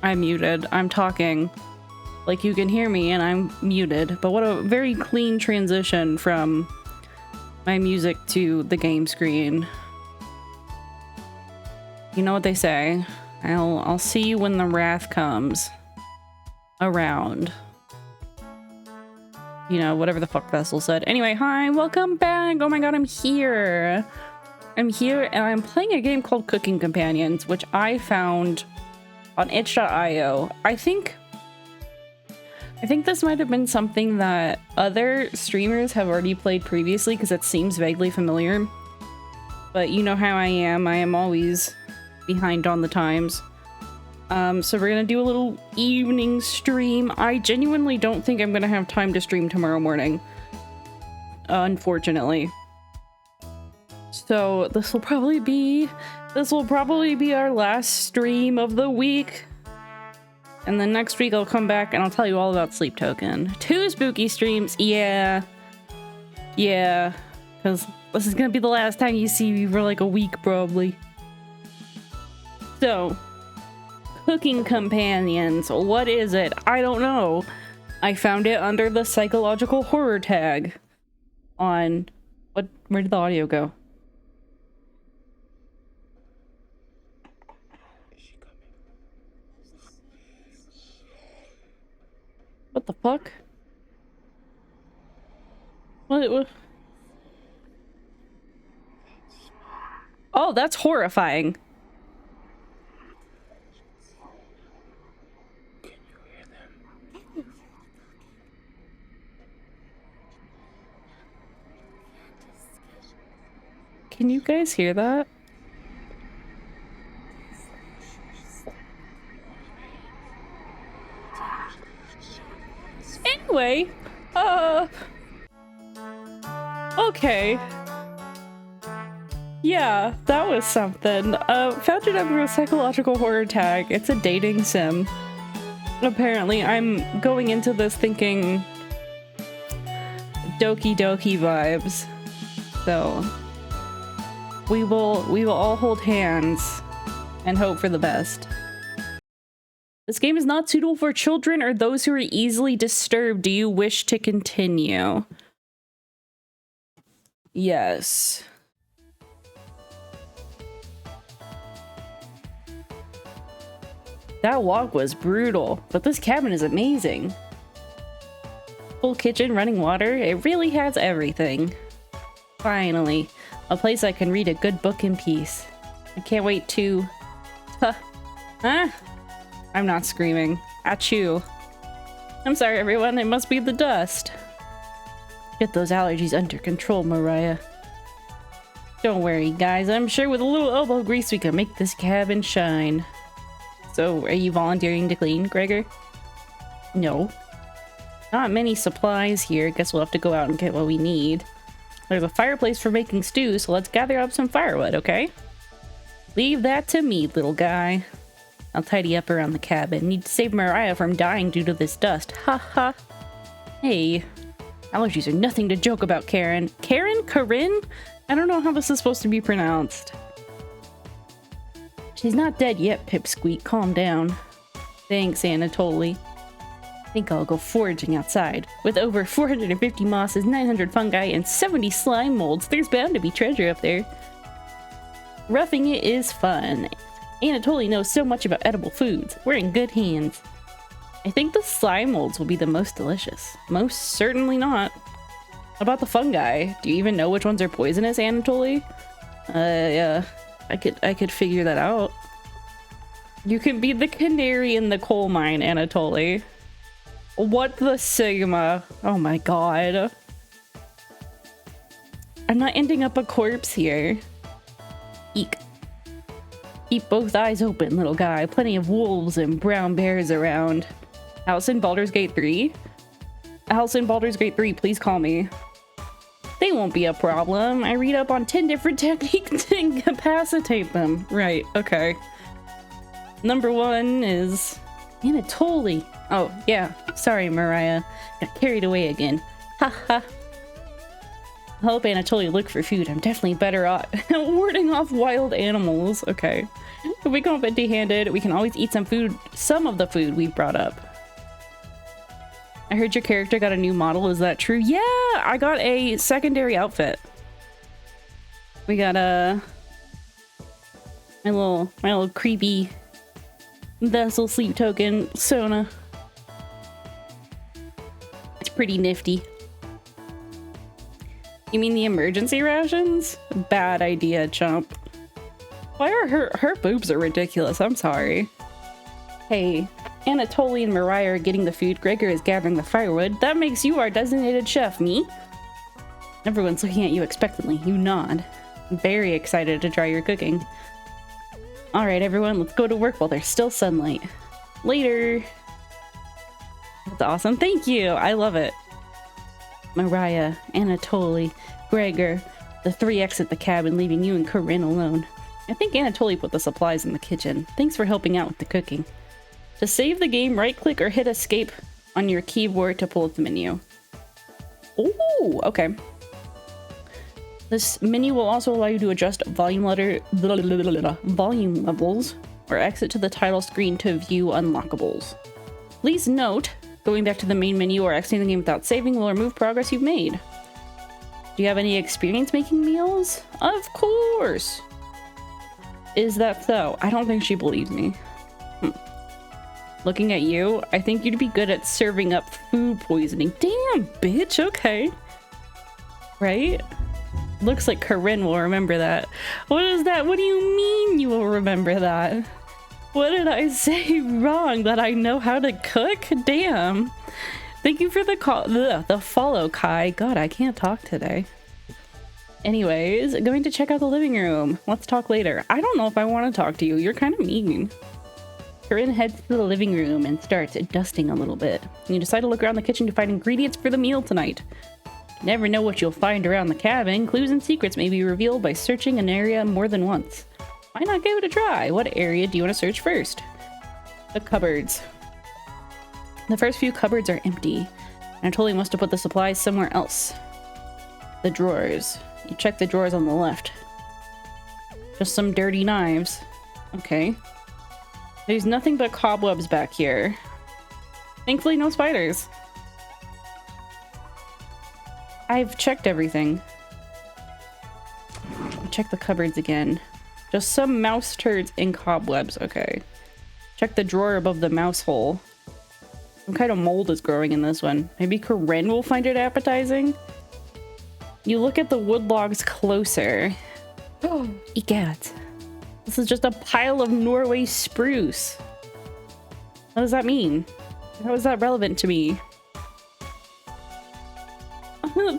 I'm muted. I'm talking. Like, you can hear me and I'm muted. But what a very clean transition from my music to the game screen. You know what they say. I'll see you when the wrath comes around. You know, whatever the fuck Vessel said. Anyway, hi, welcome back. Oh my god, I'm here. I'm here and I'm playing a game called Cooking Companions, which I found on itch.io. I think this might have been something that other streamers have already played previously because it seems vaguely familiar. But you know how I am always behind on the times. So we're gonna do a little evening stream. I genuinely don't think I'm gonna have time to stream tomorrow morning, unfortunately. So this will probably be our last stream of the week. And then next week I'll come back and I'll tell you all about Sleep Token. 2 spooky streams, yeah. Yeah, because this is gonna be the last time you see me for like a week, probably. So, Cooking Companions, what is it? I don't know. I found it under the psychological horror tag on... where did the audio go? What the fuck? What? Oh, that's horrifying. Can you hear them? Can you guys hear that? Anyway, okay. Yeah, that was something. Found it under a psychological horror tag. It's a dating sim. Apparently, I'm going into this thinking Doki Doki vibes. So we will all hold hands and hope for the best. This game is not suitable for children or those who are easily disturbed. Do you wish to continue? Yes. That walk was brutal, but this cabin is amazing. Full kitchen, running water, it really has everything. Finally, a place I can read a good book in peace. I can't wait to... Huh? I'm not screaming. Achoo. I'm sorry, everyone. It must be the dust. Get those allergies under control, Mariah. Don't worry, guys. I'm sure with a little elbow grease we can make this cabin shine. So, are you volunteering to clean, Gregor? No. Not many supplies here. Guess we'll have to go out and get what we need. There's a fireplace for making stew, so let's gather up some firewood, okay? Leave that to me, little guy. I'll tidy up around the cabin. Need to save Mariah from dying due to this dust. Ha ha. Hey. Allergies are nothing to joke about, Karen. Karen? Corinne? I don't know how this is supposed to be pronounced. She's not dead yet, Pipsqueak. Calm down. Thanks, Anatoly. Think I'll go foraging outside. With over 450 mosses, 900 fungi, and 70 slime molds, there's bound to be treasure up there. Roughing it is fun. Anatoly knows so much about edible foods. We're in good hands. I think the slime molds will be the most delicious. Most certainly not. About the fungi, do you even know which ones are poisonous, Anatoly? Yeah, I could figure that out. You can be the canary in the coal mine, Anatoly. What the Sigma? Oh my god. I'm not ending up a corpse here. Eek. Keep both eyes open, little guy. Plenty of wolves and brown bears around. House in Baldur's Gate 3? House in Baldur's Gate 3, please call me. They won't be a problem. I read up on 10 different techniques to incapacitate them. Right, okay. Number 1 is Anatoly. Oh, yeah. Sorry, Mariah. Got carried away again. Ha ha. I hope Anatoly look for food. I'm definitely better off warding off wild animals. Okay. If we come up empty-handed, we can always eat some of the food we've brought up. I heard your character got a new model. Is that true? Yeah, I got a secondary outfit. We got my little creepy vessel sleep token Sona. It's pretty nifty. You mean the emergency rations? Bad idea, chump. Why are her boobs are ridiculous? I'm sorry. Hey, Anatoly and Mariah are getting the food. Gregor is gathering the firewood. That makes you our designated chef, me? Everyone's looking at you expectantly. You nod. Very excited to try your cooking. Alright, everyone, let's go to work while there's still sunlight. Later! That's awesome. Thank you! I love it. Mariah, Anatoly, Gregor. The three exit the cabin, leaving you and Corinne alone. I think Anatoly put the supplies in the kitchen. Thanks for helping out with the cooking. To save the game, right-click or hit escape on your keyboard to pull up the menu. Ooh, okay. This menu will also allow you to adjust volume levels or exit to the title screen to view unlockables. Please note, going back to the main menu or exiting the game without saving will remove progress you've made. Do you have any experience making meals? Of course! Is that so? I don't think she believes me. Looking at you, I think you'd be good at serving up food poisoning. Damn, bitch, okay. Right? Looks like Corinne will remember that. What is that? What do you mean you will remember that? What did I say wrong? That I know how to cook? Damn. Thank you for the follow, Kai. God, I can't talk today. Anyways, going to check out the living room. Let's talk later. I don't know if I want to talk to you. You're kind of mean. Corinne heads to the living room and starts dusting a little bit. You decide to look around the kitchen to find ingredients for the meal tonight. You never know what you'll find around the cabin. Clues and secrets may be revealed by searching an area more than once. Why not give it a try? What area do you want to search first? The cupboards. The first few cupboards are empty. Anatoly must have put the supplies somewhere else. The drawers. You check the drawers on the left. Just some dirty knives. Okay. There's nothing but cobwebs back here. Thankfully, no spiders. I've checked everything. Check the cupboards again. Just some mouse turds and cobwebs. Okay. Check the drawer above the mouse hole. Some kind of mold is growing in this one. Maybe Corinne will find it appetizing? You look at the wood logs closer. Oh, egad. This is just a pile of Norway spruce. What does that mean? How is that relevant to me?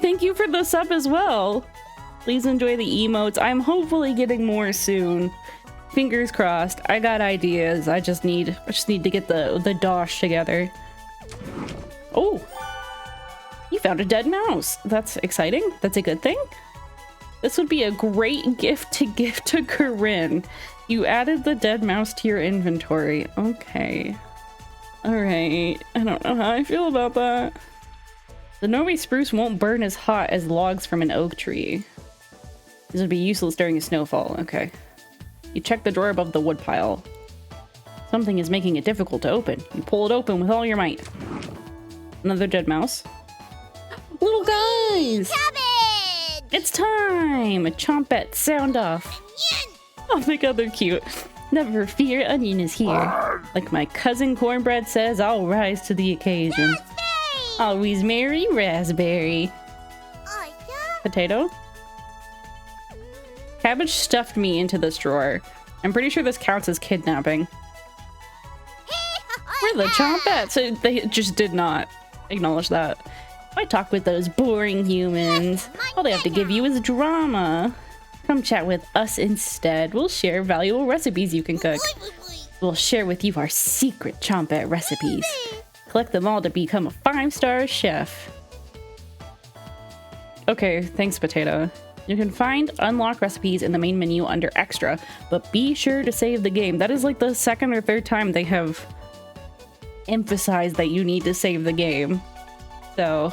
Thank you for the sub as well. Please enjoy the emotes. I'm hopefully getting more soon. Fingers crossed. I got ideas. I just need to get the dosh together. Oh, you found a dead mouse. That's exciting. That's a good thing. This would be a great gift to give to Corinne. You added the dead mouse to your inventory. Okay. Alright. I don't know how I feel about that. The Norway spruce won't burn as hot as logs from an oak tree. This would be useless during a snowfall. Okay. You check the drawer above the wood pile. Something is making it difficult to open. You pull it open with all your might. Another dead mouse. Little guys! Cabbage! It's time! Chompette, sound off. Oh my god, they're cute. Never fear, Onion is here. Like my cousin Cornbread says, I'll rise to the occasion. Raspberry! Always merry, Raspberry. Oh, yeah. Potato? Cabbage stuffed me into this drawer. I'm pretty sure this counts as kidnapping. We're the Chompettes! So they just did not acknowledge that. Why talk with those boring humans? All they have to give you is drama. Come chat with us instead. We'll share valuable recipes you can cook. We'll share with you our secret Chompette recipes. Collect them all to become a 5-star chef. Okay, thanks, Potato. You can find unlock recipes in the main menu under Extra, but be sure to save the game. That is like the second or third time they have emphasized that you need to save the game. So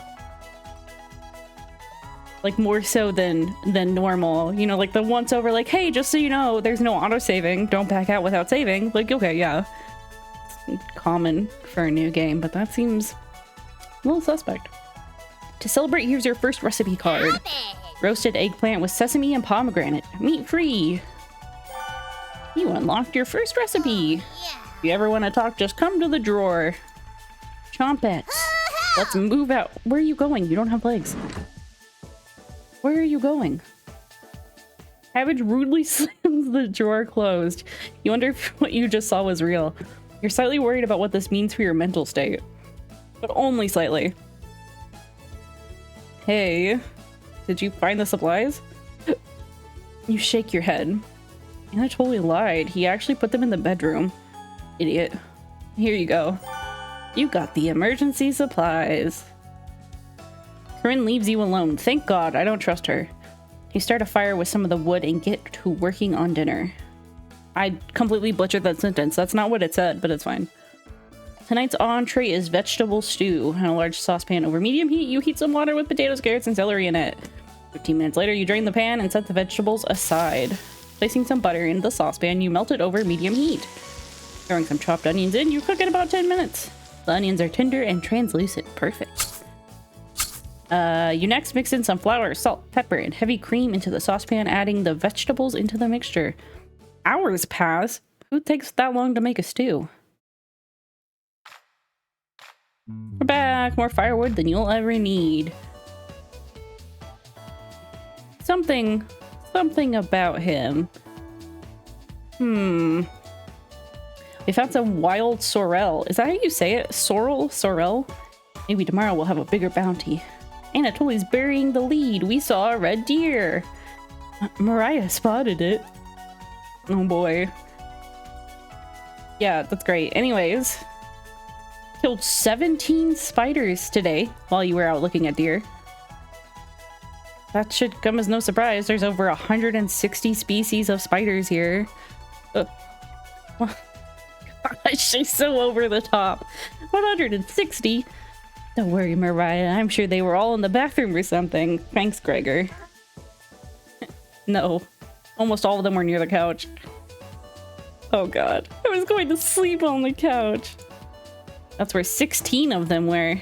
Like more so than normal. You know, like the once over, like, hey, just so you know, there's no auto saving. Don't back out without saving. Like, okay, yeah. It's common for a new game, but that seems a little suspect. To celebrate, here's your first recipe card. Roasted eggplant with sesame and pomegranate. Meat free. You unlocked your first recipe. If you ever want to talk, just come to the drawer. Chompets. Let's move out. Where are you going? You don't have legs. Where are you going? Cabbage rudely slams the drawer closed. You wonder if what you just saw was real. You're slightly worried about what this means for your mental state. But only slightly. Hey, did you find the supplies? You shake your head. I totally lied. He actually put them in the bedroom. Idiot. Here you go. You got the emergency supplies. Corinne leaves you alone. Thank God, I don't trust her. You start a fire with some of the wood and get to working on dinner. I completely butchered that sentence. That's not what it said, but it's fine. Tonight's entree is vegetable stew. In a large saucepan over medium heat, you heat some water with potatoes, carrots, and celery in it. 15 minutes later, you drain the pan and set the vegetables aside. Placing some butter in the saucepan, you melt it over medium heat. Throwing some chopped onions in, you cook it about 10 minutes. The onions are tender and translucent. Perfect. You next mix in some flour, salt, pepper, and heavy cream into the saucepan, adding the vegetables into the mixture. Hours pass. Who takes that long to make a stew? We're back. More firewood than you'll ever need. Something about him. We found some wild sorrel. Is that how you say it? Sorrel? Maybe tomorrow we'll have a bigger bounty. Anatoly's burying the lead. We saw a red deer. Mariah spotted it. Oh boy. Yeah, that's great. Anyways, killed 17 spiders today while you were out looking at deer. That should come as no surprise. There's over 160 species of spiders here. Gosh, she's so over the top. 160? Don't worry, Mariah. I'm sure they were all in the bathroom or something. Thanks, Gregor. No. Almost all of them were near the couch. Oh god. I was going to sleep on the couch. That's where 16 of them were.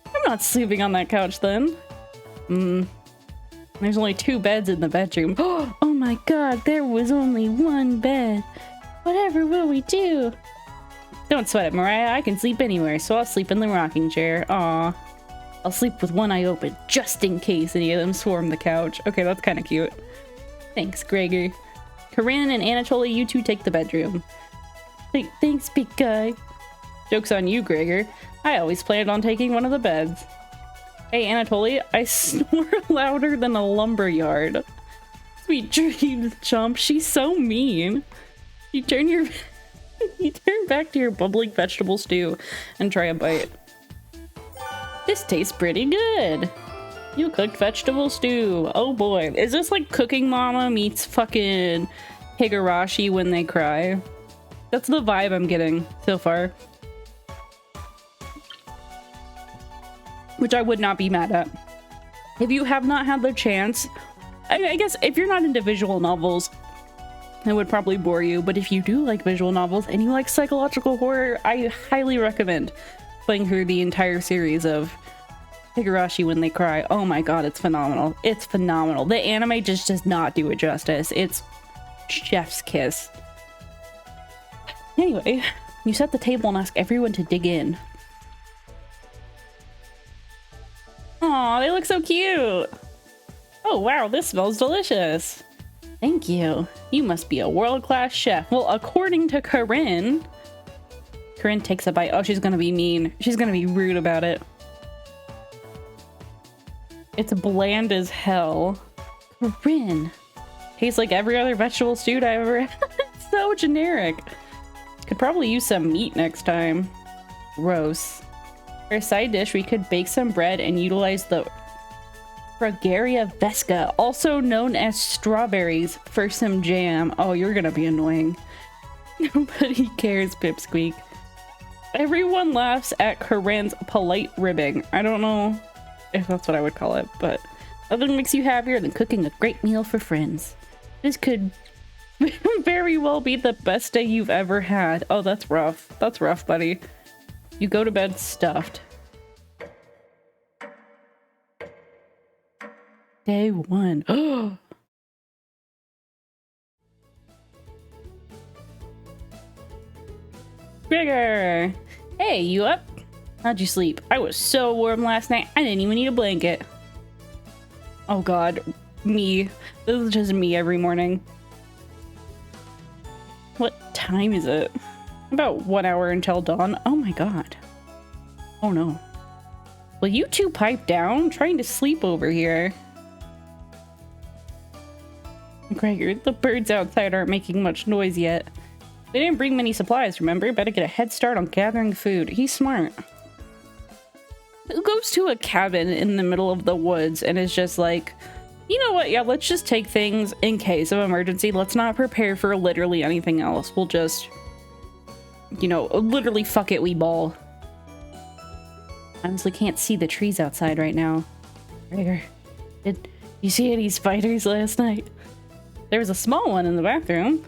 I'm not sleeping on that couch then. There's only 2 beds in the bedroom. Oh my god, there was only 1 bed. Whatever will we do? Don't sweat it, Mariah. I can sleep anywhere, so I'll sleep in the rocking chair. Aw. I'll sleep with one eye open, just in case any of them swarm the couch. Okay, that's kind of cute. Thanks, Gregor. Corinne and Anatoly, you two take the bedroom. Thanks, big guy. Joke's on you, Gregor. I always planned on taking one of the beds. Hey, Anatoly, I snore louder than a lumberyard. Sweet dreams, chump. She's so mean. You turn back to your bubbling vegetable stew and try a bite. This tastes pretty good. You cooked vegetable stew. Oh boy. Is this like Cooking Mama meets fucking Higurashi when they cry? That's the vibe I'm getting so far. Which I would not be mad at. If you have not had the chance, I guess if you're not into visual novels, it would probably bore you, but if you do like visual novels and you like psychological horror, I highly recommend playing through the entire series of Higurashi When They Cry. Oh my god, it's phenomenal. It's phenomenal. The anime just does not do it justice. It's chef's kiss. Anyway, you set the table and ask everyone to dig in. Aw, they look so cute! Oh wow, this smells delicious! Thank you. You must be a world-class chef. Well, according to Corinne... Corinne takes a bite. Oh, she's gonna be mean. She's gonna be rude about it. It's bland as hell. Corinne. Tastes like every other vegetable stew I've ever had. It's so generic. Could probably use some meat next time. Gross. For a side dish, we could bake some bread and utilize the Fragaria vesca, also known as strawberries, for some jam. Oh, you're gonna be annoying. Nobody cares, Pipsqueak. Everyone laughs at Corinne's polite ribbing. I don't know if that's what I would call it, but Nothing makes you happier than cooking a great meal for friends. This could very well be the best day you've ever had. Oh, that's rough. That's rough, buddy. You go to bed stuffed. Day 1. Oh. Gregor! Hey, you up? How'd you sleep? I was so warm last night, I didn't even need a blanket. Oh god, me. This is just me every morning. What time is it? About 1 hour until dawn. Oh my god. Oh no. Will you two pipe down? I'm trying to sleep over here. Gregor, the birds outside aren't making much noise yet. They didn't bring many supplies, remember? Better get a head start on gathering food. He's smart. Who goes to a cabin in the middle of the woods and is just like, you know what? Yeah, let's just take things in case of emergency. Let's not prepare for literally anything else. We'll just, you know, literally fuck it, we ball. I honestly can't see the trees outside right now. Gregor, did you see any spiders last night? There was a small one in the bathroom.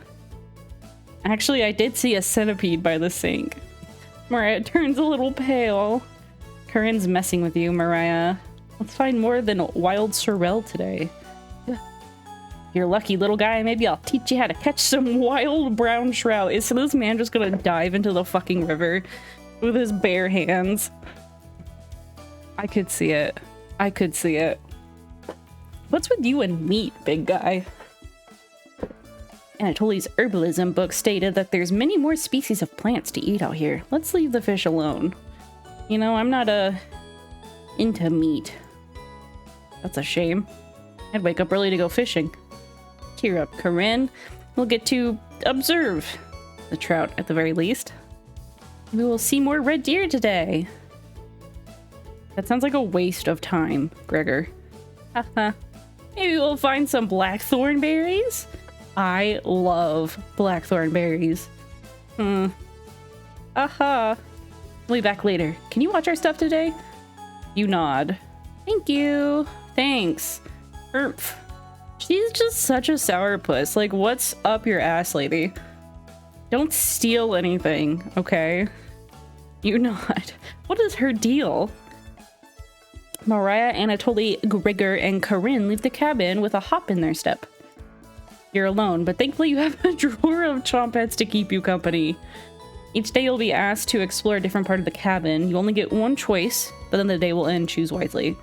Actually, I did see a centipede by the sink. Mariah turns a little pale. Corinne's messing with you, Mariah. Let's find more than wild sorrel today. You're lucky, little guy. Maybe I'll teach you how to catch some wild brown trout. Is this man just gonna dive into the fucking river with his bare hands? I could see it. I could see it. What's with you and meat, big guy? Anatoly's herbalism book stated that there's many more species of plants to eat out here. Let's leave the fish alone. You know, I'm not into meat. That's a shame. I'd wake up early to go fishing. Cheer up, Corinne. We'll get to observe the trout at the very least. We will see more red deer today. That sounds like a waste of time, Gregor. Haha. Maybe we'll find some blackthorn berries? I love blackthorn berries. Aha. We'll be back later. Can you watch our stuff today? You nod. Thank you. Thanks. Erph. She's just such a sourpuss. Like, what's up your ass, lady? Don't steal anything, okay? You nod. What is her deal? Mariah, Anatoly, Gregor, and Corinne leave the cabin with a hop in their step. You're alone, but thankfully you have a drawer of chompets to keep you company. Each day you'll be asked to explore a different part of the cabin. You only get one choice, but then the day will end. Choose wisely.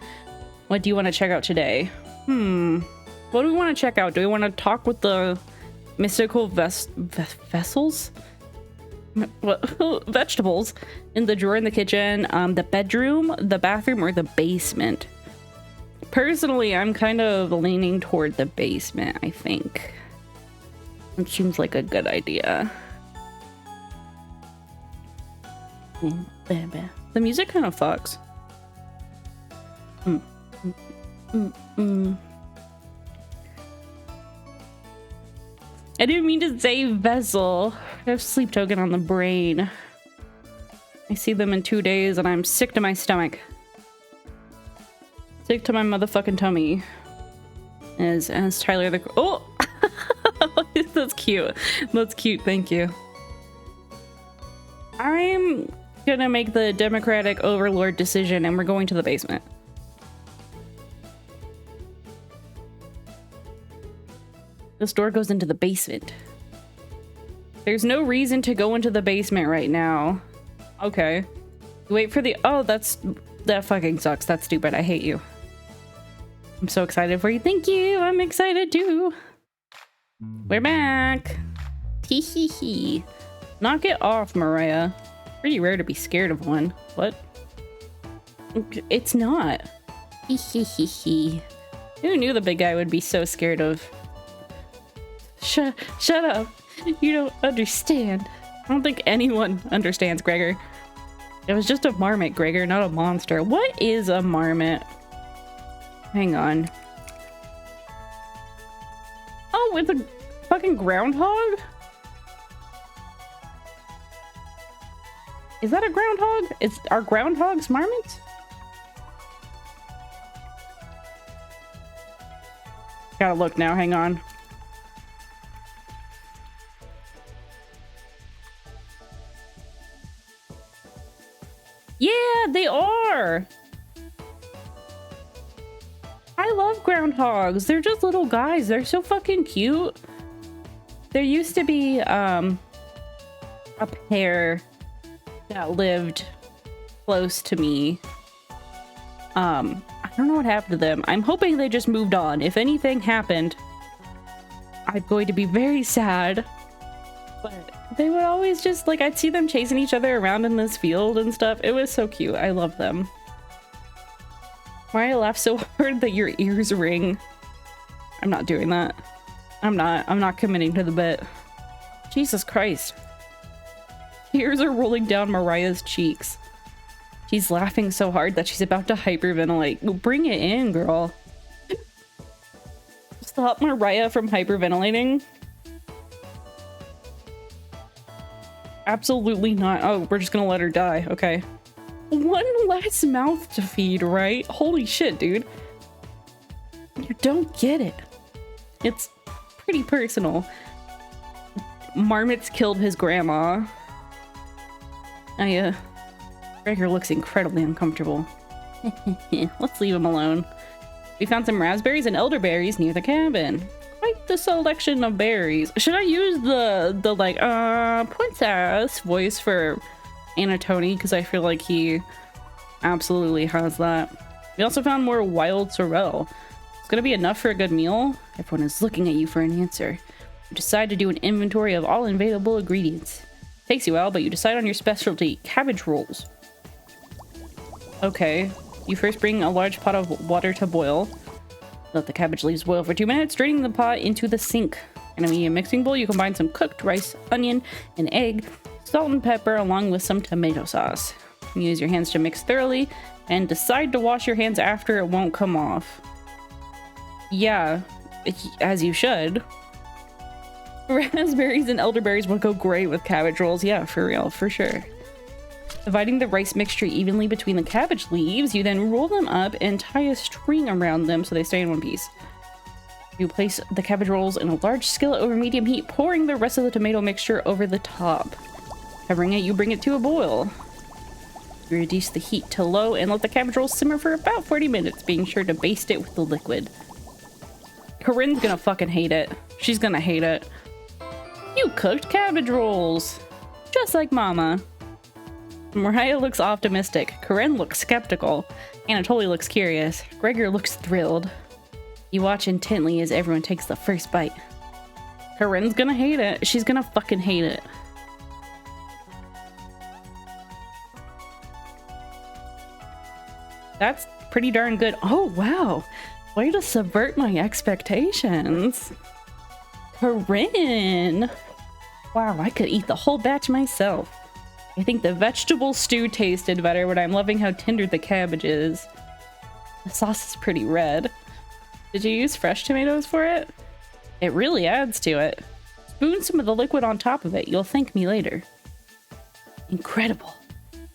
What do you want to check out today? What do we want to check out? Do we want to talk with the mystical vessels? Vegetables in the drawer in the kitchen, the bedroom, the bathroom, or the basement? Personally, I'm kind of leaning toward the basement, I think. It seems like a good idea. The music kind of fucks. I didn't mean to say vessel. I have sleep token on the brain. I see them in 2 days and I'm sick to my stomach. Sick to my motherfucking tummy. As Tyler the... Oh! That's cute. That's cute, thank you. I'm gonna make the democratic overlord decision and we're going to the basement. This door goes into the basement. There's no reason to go into the basement right now. Okay. Wait for the... Oh, that fucking sucks. That's stupid. I hate you. I'm so excited for you. Thank you. I'm excited too. We're back. Hee hee hee. Knock it off, Mariah. Pretty rare to be scared of one. What? It's not. Hee hee hee hee. Who knew the big guy would be so scared of... Shut up. You don't understand. I don't think anyone understands, Gregor. It was just a marmot, Gregor, not a monster. What is a marmot? Hang on. Oh, it's a fucking groundhog? Is that a groundhog? Are groundhogs marmots? Gotta look now, hang on. Yeah, they are! I love groundhogs. They're just little guys. They're so fucking cute. There used to be, a pair that lived close to me. I don't know what happened to them. I'm hoping they just moved on. If anything happened, I'm going to be very sad. But they would always just, like, I'd see them chasing each other around in this field and stuff. It was so cute. I love them. Why I laugh so hard that your ears ring. I'm not doing that. I'm not committing to the bit. Jesus Christ. Tears are rolling down Mariah's cheeks. She's laughing so hard that she's about to hyperventilate. Bring it in, girl. Stop Mariah from hyperventilating. Absolutely not. Oh, we're just gonna let her die. Okay. One less mouth to feed, right? Holy shit, dude. You don't get it. It's pretty personal. Marmot's killed his grandma. Gregor looks incredibly uncomfortable. Let's leave him alone. We found some raspberries and elderberries near the cabin. Quite the selection of berries. Should I use the like princess voice for Anatoni? Because I feel like he absolutely has that. We also found more wild sorrel. It's gonna be enough for a good meal. Everyone is looking at you for an answer. You decide to do an inventory of all available ingredients. Takes you a while, but you decide on your specialty, cabbage rolls. Okay, you first bring a large pot of water to boil. Let the cabbage leaves boil for 2 minutes, draining the pot into the sink. In a medium mixing bowl, you combine some cooked rice, onion, an egg, salt and pepper, along with some tomato sauce. You use your hands to mix thoroughly, and decide to wash your hands after it won't come off. Yeah, as you should. Raspberries and elderberries would go great with cabbage rolls. Yeah, for real, for sure. Dividing the rice mixture evenly between the cabbage leaves, you then roll them up and tie a string around them so they stay in one piece. You place the cabbage rolls in a large skillet over medium heat, pouring the rest of the tomato mixture over the top. Covering it, you bring it to a boil. You reduce the heat to low and let the cabbage rolls simmer for about 40 minutes, being sure to baste it with the liquid. Corinne's gonna fucking hate it. She's gonna hate it. You cooked cabbage rolls! Just like Mama. Mariah looks optimistic. Corinne looks skeptical. Anatoly looks curious. Gregor looks thrilled. You watch intently as everyone takes the first bite. Corinne's gonna hate it. She's gonna fucking hate it. That's pretty darn good. Oh, wow. Way to subvert my expectations. Corinne! Wow, I could eat the whole batch myself. I think the vegetable stew tasted better, but I'm loving how tender the cabbage is. The sauce is pretty red. Did you use fresh tomatoes for it? It really adds to it. Spoon some of the liquid on top of it. You'll thank me later. Incredible.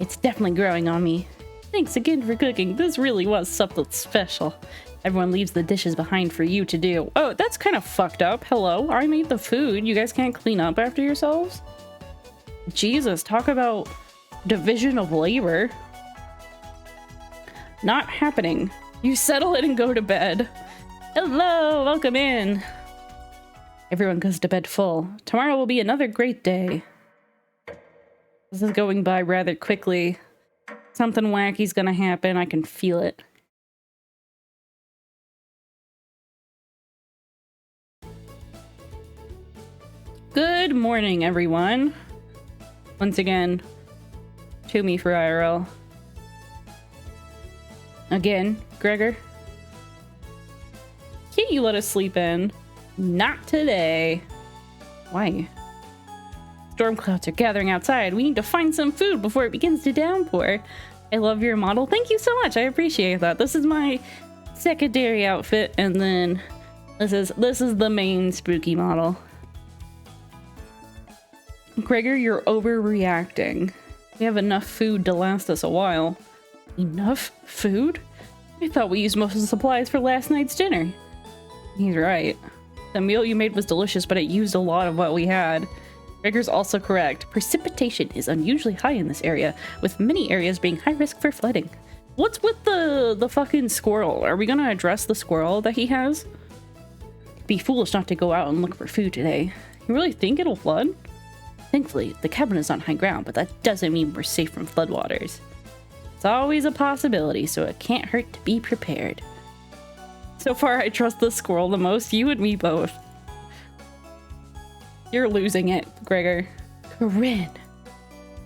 It's definitely growing on me. Thanks again for cooking. This really was something special. Everyone leaves the dishes behind for you to do. Oh, that's kind of fucked up. Hello, I made the food. You guys can't clean up after yourselves? Jesus, talk about division of labor. Not happening. You settle it and go to bed. Hello, welcome in. Everyone goes to bed full. Tomorrow will be another great day. This is going by rather quickly. Something wacky's gonna happen. I can feel it. Good morning, everyone. Once again, to me for IRL. Again, Gregor. Can't you let us sleep in? Not today. Why? Storm clouds are gathering outside. We need to find some food before it begins to downpour. I love your model. Thank you so much. I appreciate that. This is my secondary outfit, and then this is the main spooky model. Gregor, you're overreacting. We have enough food to last us a while. Enough food? I thought we used most of the supplies for last night's dinner. He's right. The meal you made was delicious, but it used a lot of what we had. Gregor's also correct. Precipitation is unusually high in this area, with many areas being high risk for flooding. What's with the fucking squirrel? Are we gonna address the squirrel that he has? Be foolish not to go out and look for food today. You really think it'll flood? Thankfully, the cabin is on high ground, but that doesn't mean we're safe from floodwaters. It's always a possibility, so it can't hurt to be prepared. So far, I trust the squirrel the most. You and me both. You're losing it, Gregor. Corinne.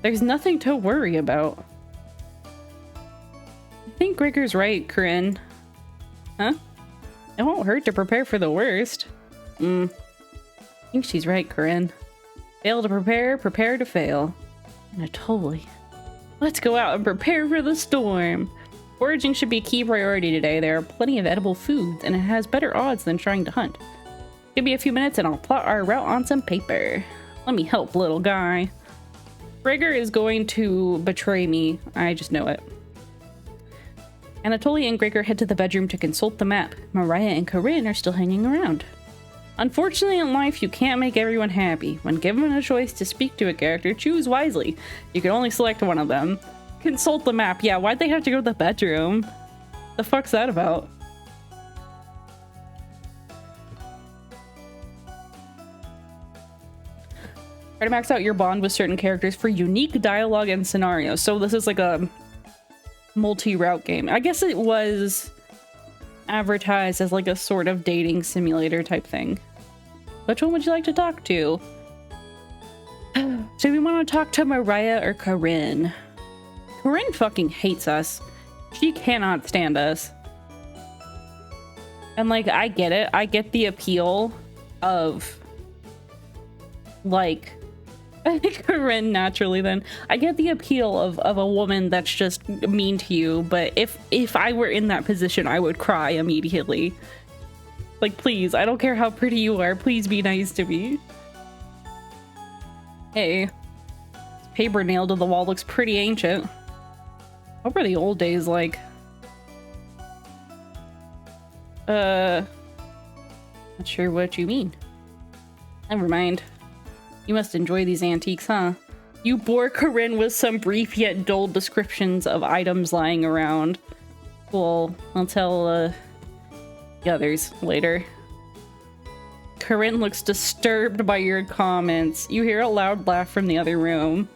There's nothing to worry about. I think Gregor's right, Corinne. Huh? It won't hurt to prepare for the worst. I think she's right, Corinne. Fail to prepare, prepare to fail. No, totally. Let's go out and prepare for the storm. Foraging should be a key priority today. There are plenty of edible foods, and it has better odds than trying to hunt. Give me a few minutes and I'll plot our route on some paper. Let me help, little guy. Gregor is going to betray me. I just know it. Anatoly and Gregor head to the bedroom to consult the map. Mariah and Corinne are still hanging around. Unfortunately, in life, you can't make everyone happy. When given a choice to speak to a character, choose wisely. You can only select one of them. Consult the map. Yeah, why'd they have to go to the bedroom? The fuck's that about? Try to max out your bond with certain characters for unique dialogue and scenarios. So this is like a multi-route game. I guess it was advertised as like a sort of dating simulator type thing. Which one would you like to talk to? So we want to talk to Mariah or Corinne. Corinne fucking hates us. She cannot stand us. And like, I get it. I get the appeal of like Corinne naturally then. I get the appeal of a woman that's just mean to you, but if I were in that position, I would cry immediately. Like, please, I don't care how pretty you are, please be nice to me. Hey, paper nailed to the wall looks pretty ancient. What were the old days like? Not sure what you mean. Never mind. You must enjoy these antiques, huh? You bore Corinne with some brief yet dull descriptions of items lying around. Well, I'll tell the others later. Corinne looks disturbed by your comments. You hear a loud laugh from the other room.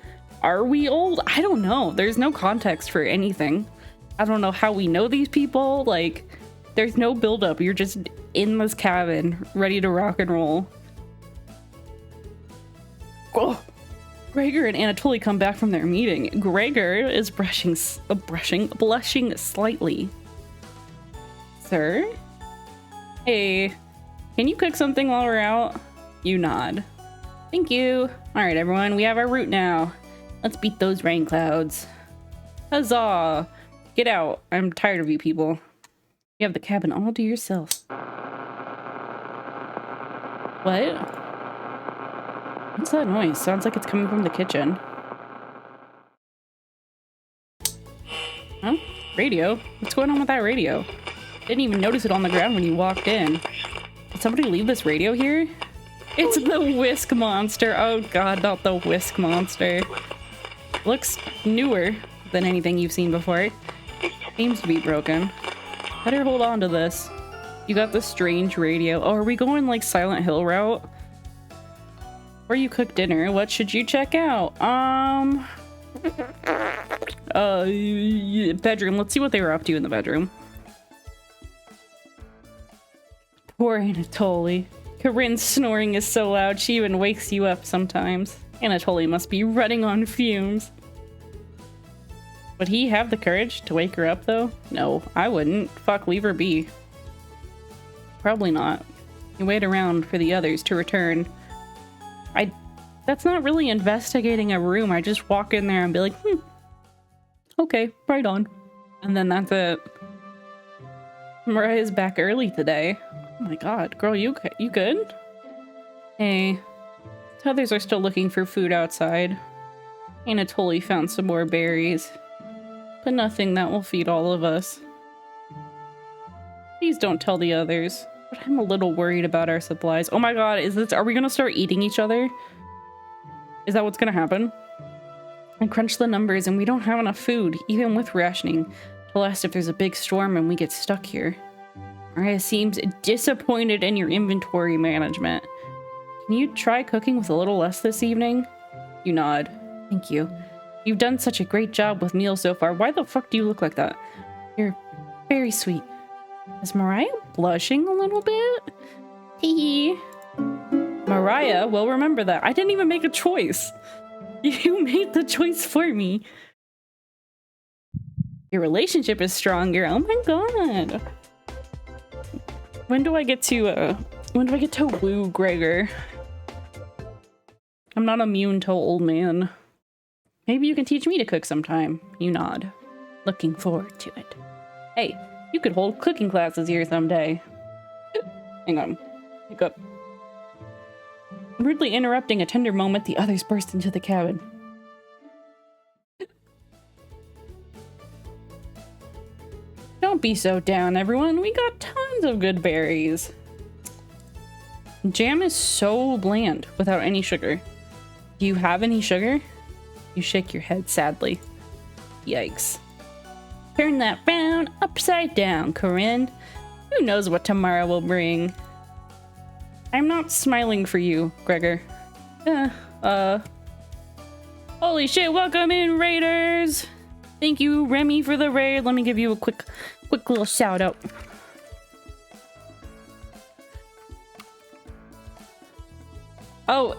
Are we old? I don't know. There's no context for anything. I don't know how we know these people. Like, there's no build-up. You're just in this cabin, ready to rock and roll. Oh, Gregor and Anatoly come back from their meeting. Gregor is blushing slightly. Sir? Hey, can you cook something while we're out? You nod. Thank you. All right, everyone, we have our route now. Let's beat those rain clouds. Huzzah! Get out. I'm tired of you people. You have the cabin all to yourself. What? What's that noise? Sounds like it's coming from the kitchen. Huh? Radio? What's going on with that radio? Didn't even notice it on the ground when you walked in. Did somebody leave this radio here? It's the whisk monster. Oh god, not the whisk monster. Looks newer than anything you've seen before. Seems to be broken. Better hold on to this. You got the strange radio. Oh, are we going like Silent Hill route? Where you cook dinner? What should you check out? Bedroom. Let's see what they were up to in the bedroom. Poor Anatoly. Corinne's snoring is so loud, she even wakes you up sometimes. Anatoly must be running on fumes. Would he have the courage to wake her up, though? No, I wouldn't. Fuck, leave her be. Probably not. You wait around for the others to return. That's not really investigating a room. I just walk in there and be like, okay, right on. And then that's it. Mariah's back early today. Oh my god, girl, you good? Hey. The others are still looking for food outside. Anatoly found some more berries. But nothing that will feed all of us. Please don't tell the others. But I'm a little worried about our supplies. Oh my god, are we gonna start eating each other? Is that what's gonna happen? I crunch the numbers and we don't have enough food, even with rationing, to last if there's a big storm and we get stuck here. Mariah seems disappointed in your inventory management. Can you try cooking with a little less this evening? You nod. Thank you. You've done such a great job with meals so far. Why the fuck do you look like that? You're very sweet. Is Mariah blushing a little bit? Hee. Mariah will remember that. I didn't even make a choice. You made the choice for me. Your relationship is stronger. Oh my god. When do I get to woo Gregor? I'm not immune to old man. Maybe you can teach me to cook sometime. You nod. Looking forward to it. Hey, you could hold cooking classes here someday. Hang on. Hiccup. Rudely interrupting a tender moment, the others burst into the cabin. Don't be so down, everyone. We got tons of good berries. Jam is so bland without any sugar. Do you have any sugar? You shake your head sadly. Yikes. Turn that frown upside down, Corinne. Who knows what tomorrow will bring? I'm not smiling for you, Gregor. Holy shit, welcome in, Raiders! Thank you, Remy, for the raid. Let me give you a quick little shout out. Oh,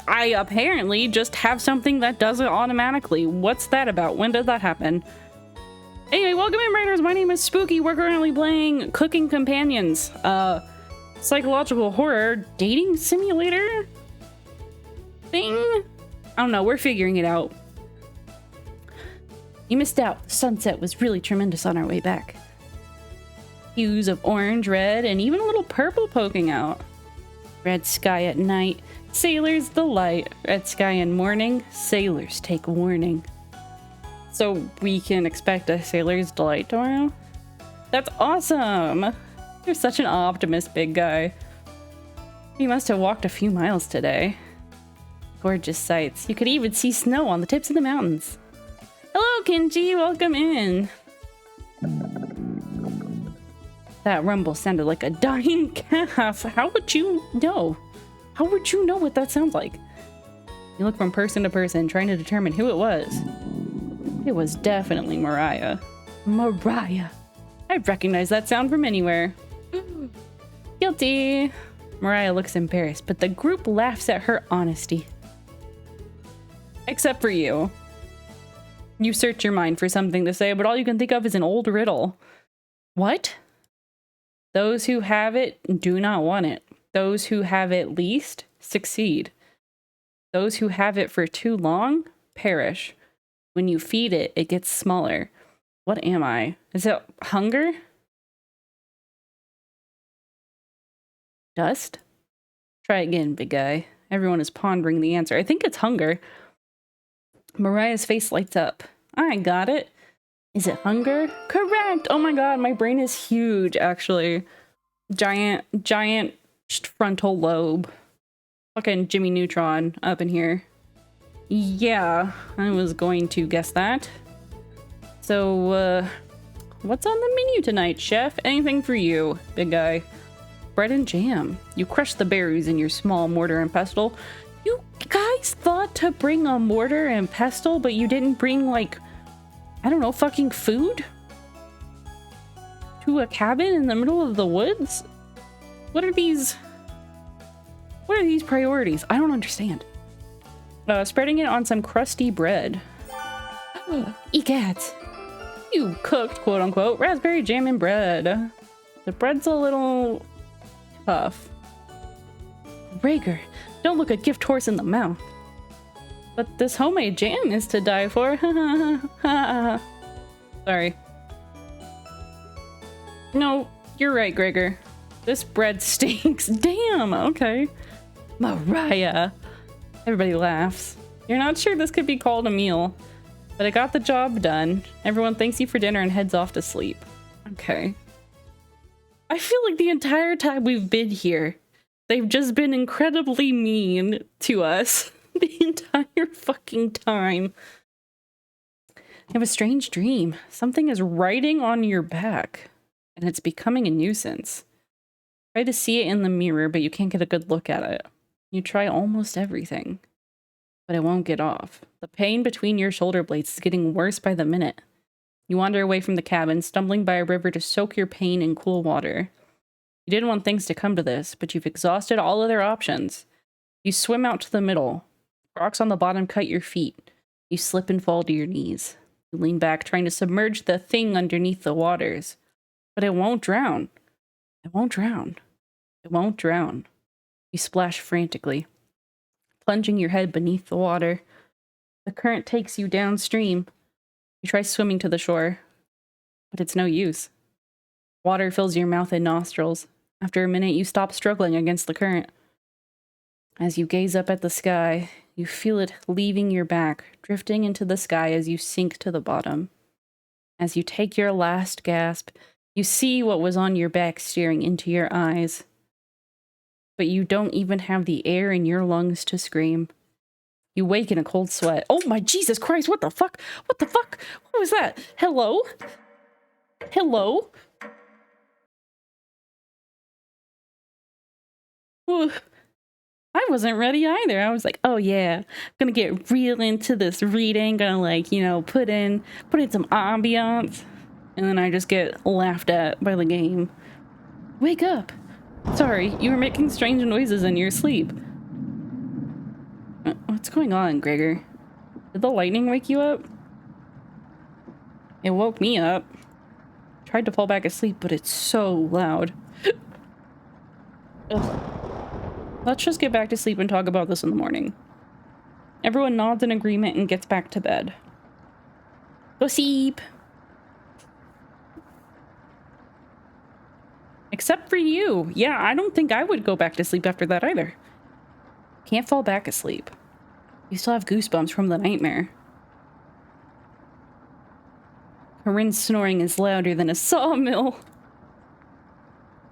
I apparently just have something that does it automatically. What's that about? When did that happen? Anyway, welcome in, Raiders. My name is Spooky. We're currently playing Cooking Companions. Psychological horror dating simulator thing? I don't know. We're figuring it out. You missed out. The sunset was really tremendous on our way back. Hues of orange, red, and even a little purple poking out. Red sky at night. Sailors delight. Red sky in morning. Sailors take warning. So we can expect a sailor's delight tomorrow? That's awesome! You're such an optimist, big guy. You must have walked a few miles today. Gorgeous sights. You could even see snow on the tips of the mountains. Hello, Kenji! Welcome in! That rumble sounded like a dying calf. How would you know? How would you know what that sounds like? You look from person to person, trying to determine who it was. It was definitely Mariah. Mariah. I recognize that sound from anywhere. Guilty. Mariah looks embarrassed, but the group laughs at her honesty. Except for you. You search your mind for something to say, but all you can think of is an old riddle. What? Those who have it do not want it. Those who have it least succeed. Those who have it for too long perish. When you feed it, it gets smaller. What am I? Is it hunger? Dust? Try again, big guy. Everyone is pondering the answer. I think it's hunger. Mariah's face lights up. I got it. Is it hunger? Correct! Oh my god, my brain is huge, actually. Giant frontal lobe. Fucking Jimmy Neutron up in here. Yeah, I was going to guess that. So, what's on the menu tonight, chef? Anything for you, big guy. Bread and jam. You crushed the berries in your small mortar and pestle. You guys thought to bring a mortar and pestle, but you didn't bring, like, I don't know, fucking food? To a cabin in the middle of the woods? What are these priorities? I don't understand. Spreading it on some crusty bread. Egad. You cooked, quote unquote, raspberry jam and bread. The bread's a little tough. Rager, don't look a gift horse in the mouth. But this homemade jam is to die for. Sorry. No, you're right, Gregor. This bread stinks. Damn, okay. Mariah. Everybody laughs. You're not sure this could be called a meal, but it got the job done. Everyone thanks you for dinner and heads off to sleep. Okay. I feel like the entire time we've been here, they've just been incredibly mean to us the entire fucking time. I have a strange dream. Something is writing on your back, and it's becoming a nuisance. Try to see it in the mirror, but you can't get a good look at it. You try almost everything, but it won't get off. The pain between your shoulder blades is getting worse by the minute. You wander away from the cabin, stumbling by a river to soak your pain in cool water. You didn't want things to come to this, but you've exhausted all other options. You swim out to the middle. Rocks on the bottom cut your feet. You slip and fall to your knees. You lean back, trying to submerge the thing underneath the waters. But it won't drown. It won't drown. It won't drown. You splash frantically, plunging your head beneath the water. The current takes you downstream. You try swimming to the shore, but it's no use. Water fills your mouth and nostrils. After a minute, you stop struggling against the current. As you gaze up at the sky, you feel it leaving your back, drifting into the sky as you sink to the bottom. As you take your last gasp, you see what was on your back staring into your eyes. But you don't even have the air in your lungs to scream. You wake in a cold sweat. Oh my Jesus Christ, what the fuck? What the fuck? What was that? Hello? Hello? Ooh. I wasn't ready either. I was like, oh yeah, I'm gonna get real into this reading, gonna like, you know, put in some ambiance. And then I just get laughed at by the game. Wake up! Sorry, you were making strange noises in your sleep. What's going on, Gregor? Did the lightning wake you up? It woke me up. Tried to fall back asleep, but it's so loud. Ugh. Let's just get back to sleep and talk about this in the morning. Everyone nods in agreement and gets back to bed. Go sleep! Except for you. Yeah, I don't think I would go back to sleep after that either. Can't fall back asleep. You still have goosebumps from the nightmare. Corinne's snoring is louder than a sawmill.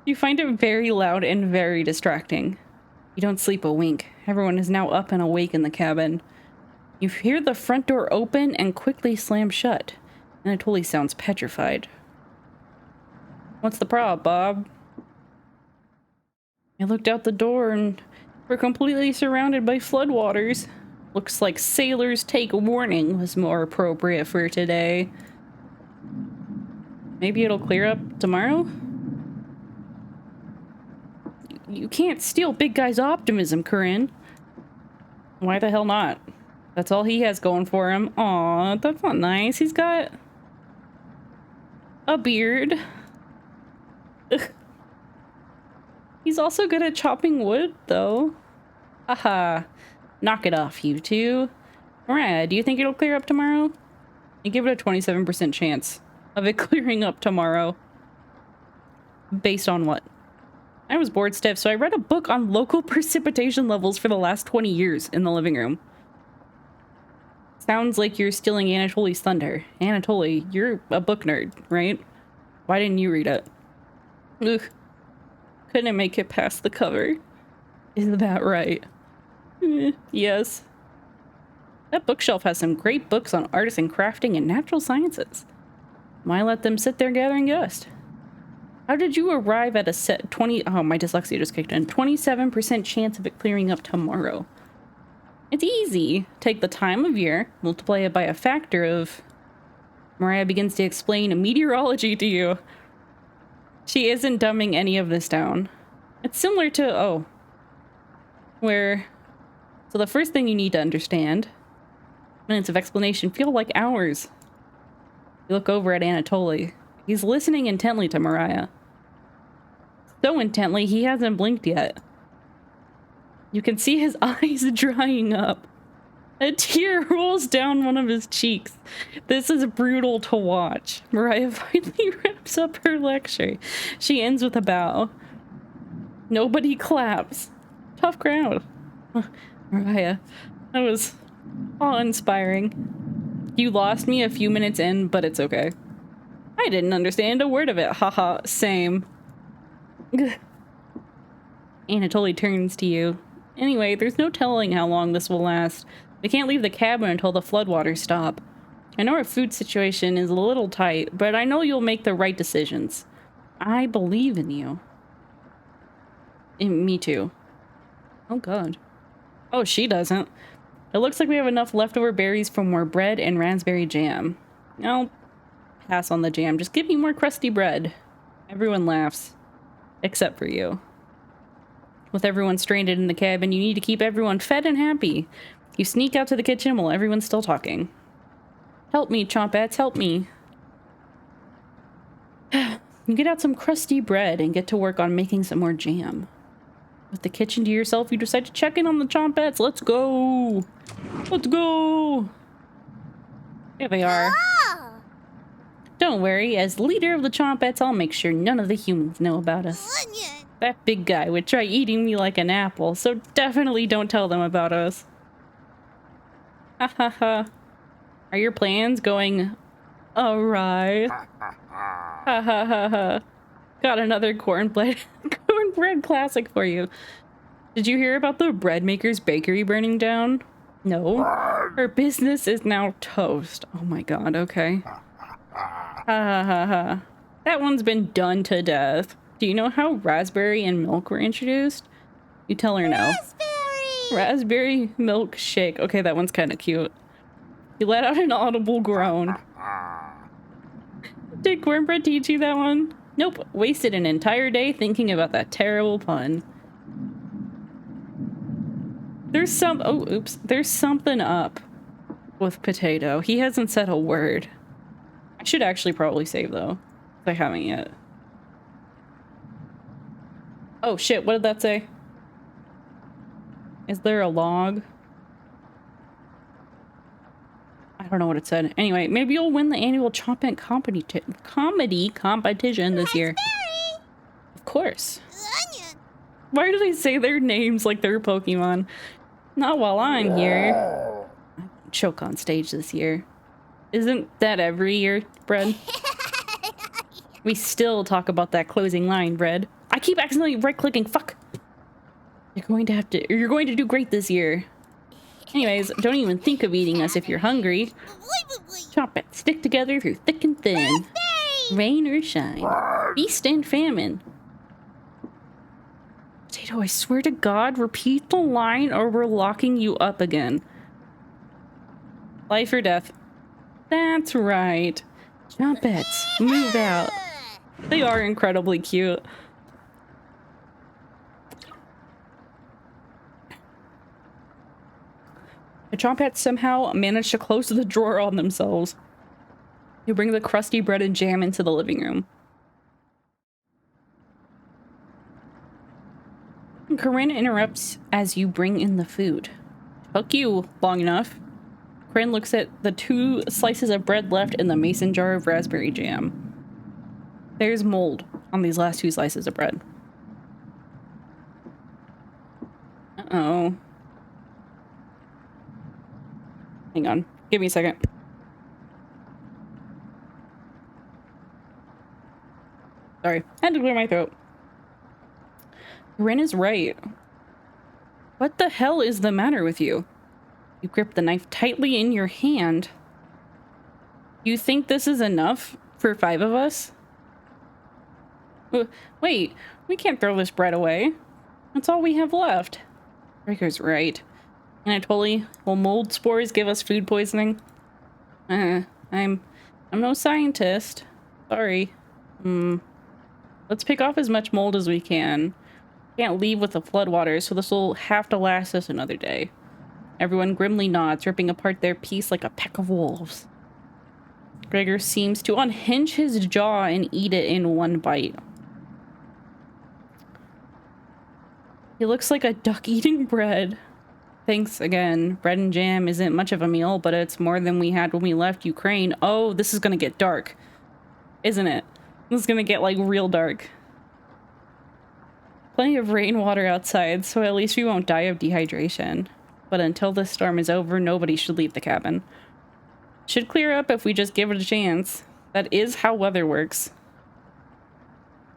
You find it very loud and very distracting. You don't sleep a wink. Everyone is now up and awake in the cabin. You hear the front door open and quickly slam shut. Anatoly sounds petrified. What's the prob, Bob? I looked out the door and we're completely surrounded by floodwaters. Looks like sailors take warning was more appropriate for today. Maybe it'll clear up tomorrow? You can't steal big guy's optimism, Corinne. Why the hell not? That's all he has going for him. Aw, that's not nice. He's got a beard. Ugh. He's also good at chopping wood, though. Haha. Knock it off, you two. Mariah, do you think it'll clear up tomorrow? You give it a 27% chance of it clearing up tomorrow. Based on what? I was bored stiff, so I read a book on local precipitation levels for the last 20 years in the living room. Sounds like you're stealing Anatoly's thunder. Anatoly, you're a book nerd, right? Why didn't you read it? Ugh. Couldn't make it past the cover. Is that right? Yes. That bookshelf has some great books on artisan crafting and natural sciences. Why let them sit there gathering dust? How did you arrive at a set 20... Oh, my dyslexia just kicked in. 27% chance of it clearing up tomorrow. It's easy. Take the time of year, multiply it by a factor of... Mariah begins to explain meteorology to you. She isn't dumbing any of this down. It's similar to... Oh. Where... So the first thing you need to understand... Minutes of explanation feel like hours. You look over at Anatoly. He's listening intently to Mariah. So intently, he hasn't blinked yet. You can see his eyes drying up. A tear rolls down one of his cheeks. This is brutal to watch. Mariah finally wraps up her lecture. She ends with a bow. Nobody claps. Tough crowd. Mariah, that was awe-inspiring. You lost me a few minutes in, but it's okay. I didn't understand a word of it. Haha, same. Anna totally turns to you. Anyway, there's no telling how long this will last. We can't leave the cabin until the floodwaters stop. I know our food situation is a little tight, but I know you'll make the right decisions. I believe in you. Me too. Oh god. Oh, she doesn't. It looks like we have enough leftover berries for more bread and raspberry jam. I'll pass on the jam. Just give me more crusty bread. Everyone laughs. Except for you. With everyone stranded in the cabin, you need to keep everyone fed and happy. You sneak out to the kitchen while everyone's still talking. Help me, Chompettes, help me. You get out some crusty bread and get to work on making some more jam. With the kitchen to yourself, you decide to check in on the Chompettes. Let's go! Let's go! Here they are. Oh, Don't worry, as leader of the Chompettes, I'll make sure none of the humans know about us. onion. That big guy would try eating me like an apple, so definitely don't tell them about us. Ha ha ha. Are your plans going awry? Ha ha ha ha. Got another cornbread classic for you. Did you hear about the bread maker's bakery burning down? No. Her business is now toast. Oh my god, okay. Ha ha ha ha. That one's been done to death. Do you know how raspberry and milk were introduced? You tell her no. Raspberry. Raspberry milk shake. Okay, that one's kind of cute. You let out an audible groan. Did Cornbread teach you that one? Nope. Wasted an entire day thinking about that terrible pun. There's there's something up with Potato. He hasn't said a word. I should actually probably save though. I haven't yet. Oh shit, what did that say? Is there a log? I don't know what it said. Anyway, maybe you'll win the annual Chompant comedy competition this year. Of course. Onion. Why do they say their names like they're Pokemon? Not while I'm here. I won't choke on stage this year. Isn't that every year, Bread? We still talk about that closing line, Bread. I keep accidentally right-clicking. Fuck. You're going to do great this year. Anyways, don't even think of eating us if you're hungry. Chomp it. Stick together through thick and thin. Rain or shine. Feast and famine. Potato, I swear to God, repeat the line or we're locking you up again. Life or death. That's right. Chompets, move out. They are incredibly cute. The Chompets somehow managed to close the drawer on themselves. You bring the crusty bread and jam into the living room. Corinne interrupts as you bring in the food. Took you long enough. Corinne looks at the 2 slices of bread left in the mason jar of raspberry jam. There's mold on these last 2 slices of bread. Uh-oh. Hang on. Give me a second. Sorry. I had to clear my throat. Ren is right. What the hell is the matter with you? You grip the knife tightly in your hand. You think this is enough for 5 of us? Wait, we can't throw this bread away. That's all we have left. Breaker's right. Anatoly, will mold spores give us food poisoning? I'm no scientist. Sorry. Let's pick off as much mold as we can. Can't leave with the floodwaters, so this will have to last us another day. Everyone grimly nods, ripping apart their piece like a pack of wolves. Gregor seems to unhinge his jaw and eat it in one bite. He looks like a duck eating bread. Thanks again. Bread and jam isn't much of a meal, but it's more than we had when we left Ukraine. Oh, this is gonna get dark. Isn't it? This is gonna get, like, real dark. Plenty of rainwater outside, so at least we won't die of dehydration. But until this storm is over, nobody should leave the cabin. Should clear up if we just give it a chance. That is how weather works.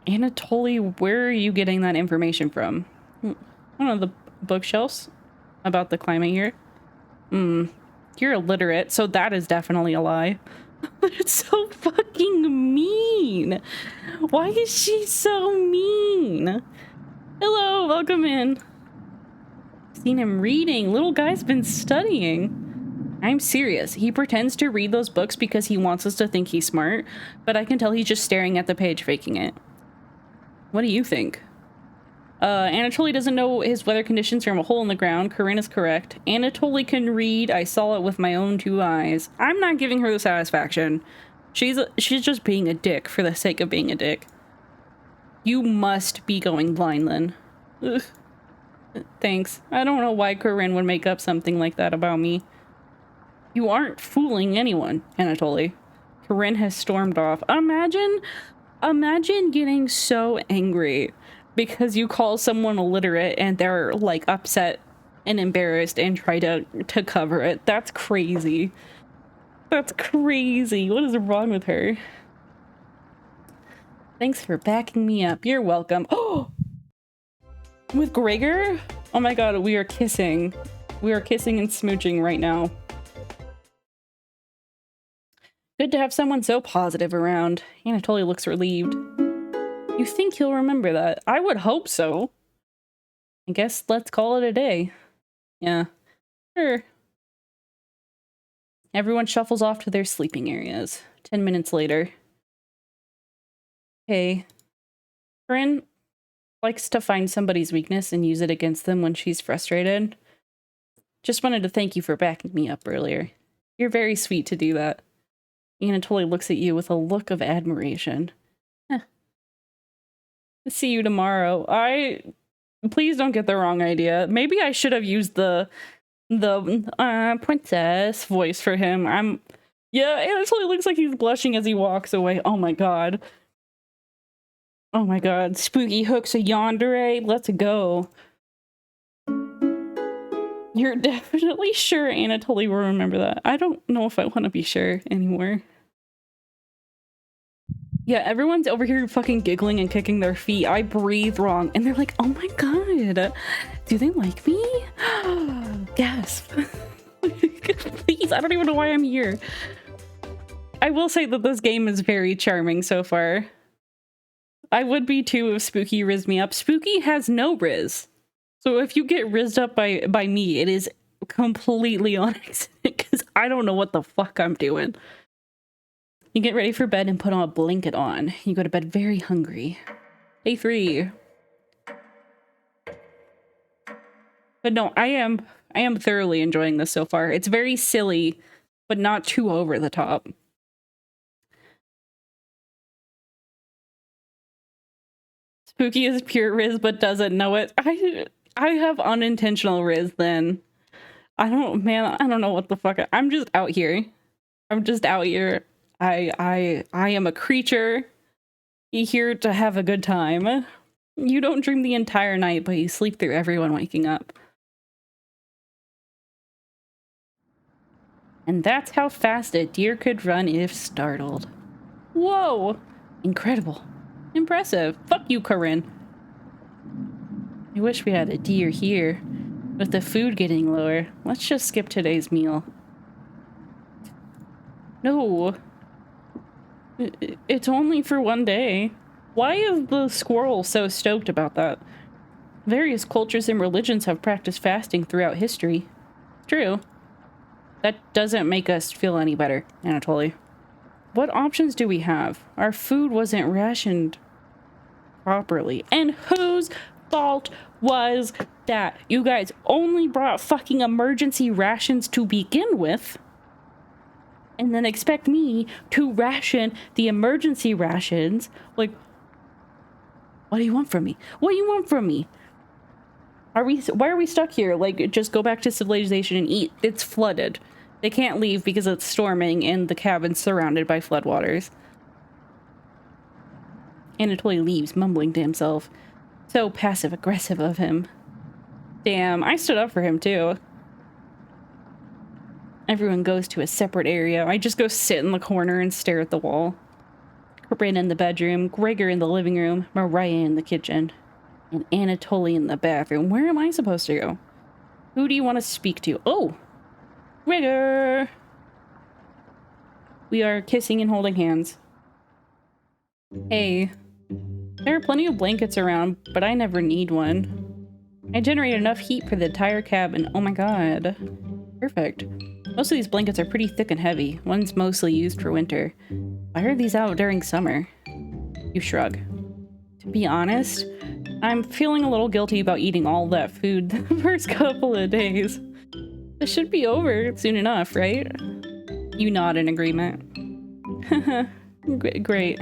Anatoly, where are you getting that information from? I don't know, the bookshelves about the climate here. You're illiterate, so that is definitely a lie. It's so fucking mean. Why is she so mean? Hello, welcome in. Seen him reading. Little guy's been studying. I'm serious. He pretends to read those books because he wants us to think he's smart, but I can tell he's just staring at the page, faking it. What do you think? Anatoly doesn't know his weather conditions from a hole in the ground. Corinne is correct. Anatoly can read. I saw it with my own 2 eyes. I'm not giving her the satisfaction. She's just being a dick for the sake of being a dick. You must be going blind then. Ugh. Thanks. I don't know why Corinne would make up something like that about me. You aren't fooling anyone, Anatoly. Corinne has stormed off. Imagine getting so angry because you call someone illiterate and they're like upset and embarrassed and try to cover it. That's crazy. That's crazy. What is wrong with her? Thanks for backing me up. You're welcome. Oh! With Gregor? Oh my god, we are kissing. We are kissing and smooching right now. Good to have someone so positive around. Anatoly looks relieved. You think he'll remember that? I would hope so. I guess let's call it a day. Yeah, sure. Everyone shuffles off to their sleeping areas. 10 minutes later. Hey. Corinne likes to find somebody's weakness and use it against them when she's frustrated. Just wanted to thank you for backing me up earlier. You're very sweet to do that. Anatoly looks at you with a look of admiration. See you tomorrow. Please don't get the wrong idea. Maybe I should have used the princess voice for him. Yeah, it actually looks like he's blushing as he walks away. Oh my god. Oh my god. Spooky hooks a yandere. Let's go. You're definitely sure Anatoly will remember that. I don't know if I want to be sure anymore. Yeah, everyone's over here fucking giggling and kicking their feet. I breathe wrong. And they're like, oh my god, do they like me? Gasp. Please, I don't even know why I'm here. I will say that this game is very charming so far. I would be too if Spooky rizzed me up. Spooky has no rizz. So if you get rizzed up by me, it is completely on accident because I don't know what the fuck I'm doing. You get ready for bed and put a blanket on. You go to bed very hungry. Day 3. But no, I am thoroughly enjoying this so far. It's very silly, but not too over the top. Spooky is pure Riz but doesn't know it. I have unintentional Riz then. I don't know what the fuck. I'm just out here. I am a creature here to have a good time. You don't dream the entire night, but you sleep through everyone waking up. And that's how fast a deer could run if startled. Whoa! Incredible. Impressive. Fuck you, Corinne. I wish we had a deer here. With the food getting lower, let's just skip today's meal. No. It's only for one day. Why is the squirrel so stoked about that? Various cultures and religions have practiced fasting throughout history. True. That doesn't make us feel any better, Anatoly. What options do we have? Our food wasn't rationed properly. And whose fault was that? You guys only brought fucking emergency rations to begin with. And then expect me to ration the emergency rations. Like, what do you want from me? What do you want from me? Why are we stuck here? Like, just go back to civilization and eat. It's flooded. They can't leave because it's storming and the cabin's surrounded by floodwaters. Anatoly leaves, mumbling to himself. So passive-aggressive of him. Damn, I stood up for him too. Everyone goes to a separate area. I just go sit in the corner and stare at the wall. Corbin in the bedroom, Gregor in the living room, Mariah in the kitchen, and Anatoly in the bathroom. Where am I supposed to go? Who do you want to speak to? Oh! Gregor! We are kissing and holding hands. Hey. There are plenty of blankets around, but I never need one. I generate enough heat for the entire cabin. Oh my god. Perfect. Most of these blankets are pretty thick and heavy. One's mostly used for winter. Why are these out during summer? You shrug. To be honest, I'm feeling a little guilty about eating all that food the first couple of days. This should be over soon enough, right? You nod in agreement. Great.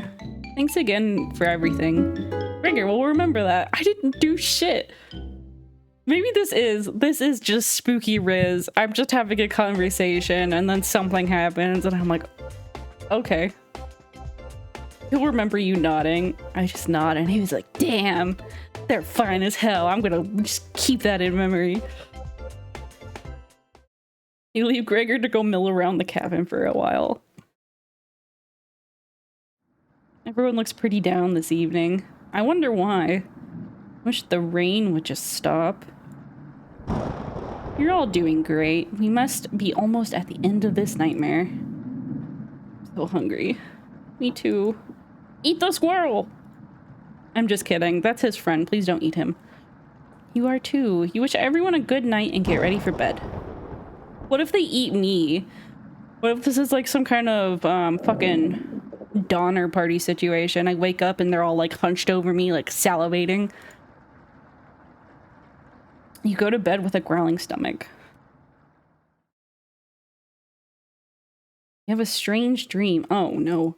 Thanks again for everything. Gregor will remember that. I didn't do shit. Maybe this is just spooky Riz. I'm just having a conversation and then something happens and I'm like, okay. He'll remember you nodding. I just nod and he was like, damn, they're fine as hell. I'm gonna just keep that in memory. You leave Gregor to go mill around the cabin for a while. Everyone looks pretty down this evening. I wonder why. Wish the rain would just stop. You're all doing great. We must be almost at the end of this nightmare. So hungry. Me too. Eat the squirrel! I'm just kidding. That's his friend. Please don't eat him. You are too. You wish everyone a good night and get ready for bed. What if they eat me? What if this is like some kind of fucking Donner Party situation? I wake up and they're all like hunched over me, like salivating. You go to bed with a growling stomach. You have a strange dream. Oh no.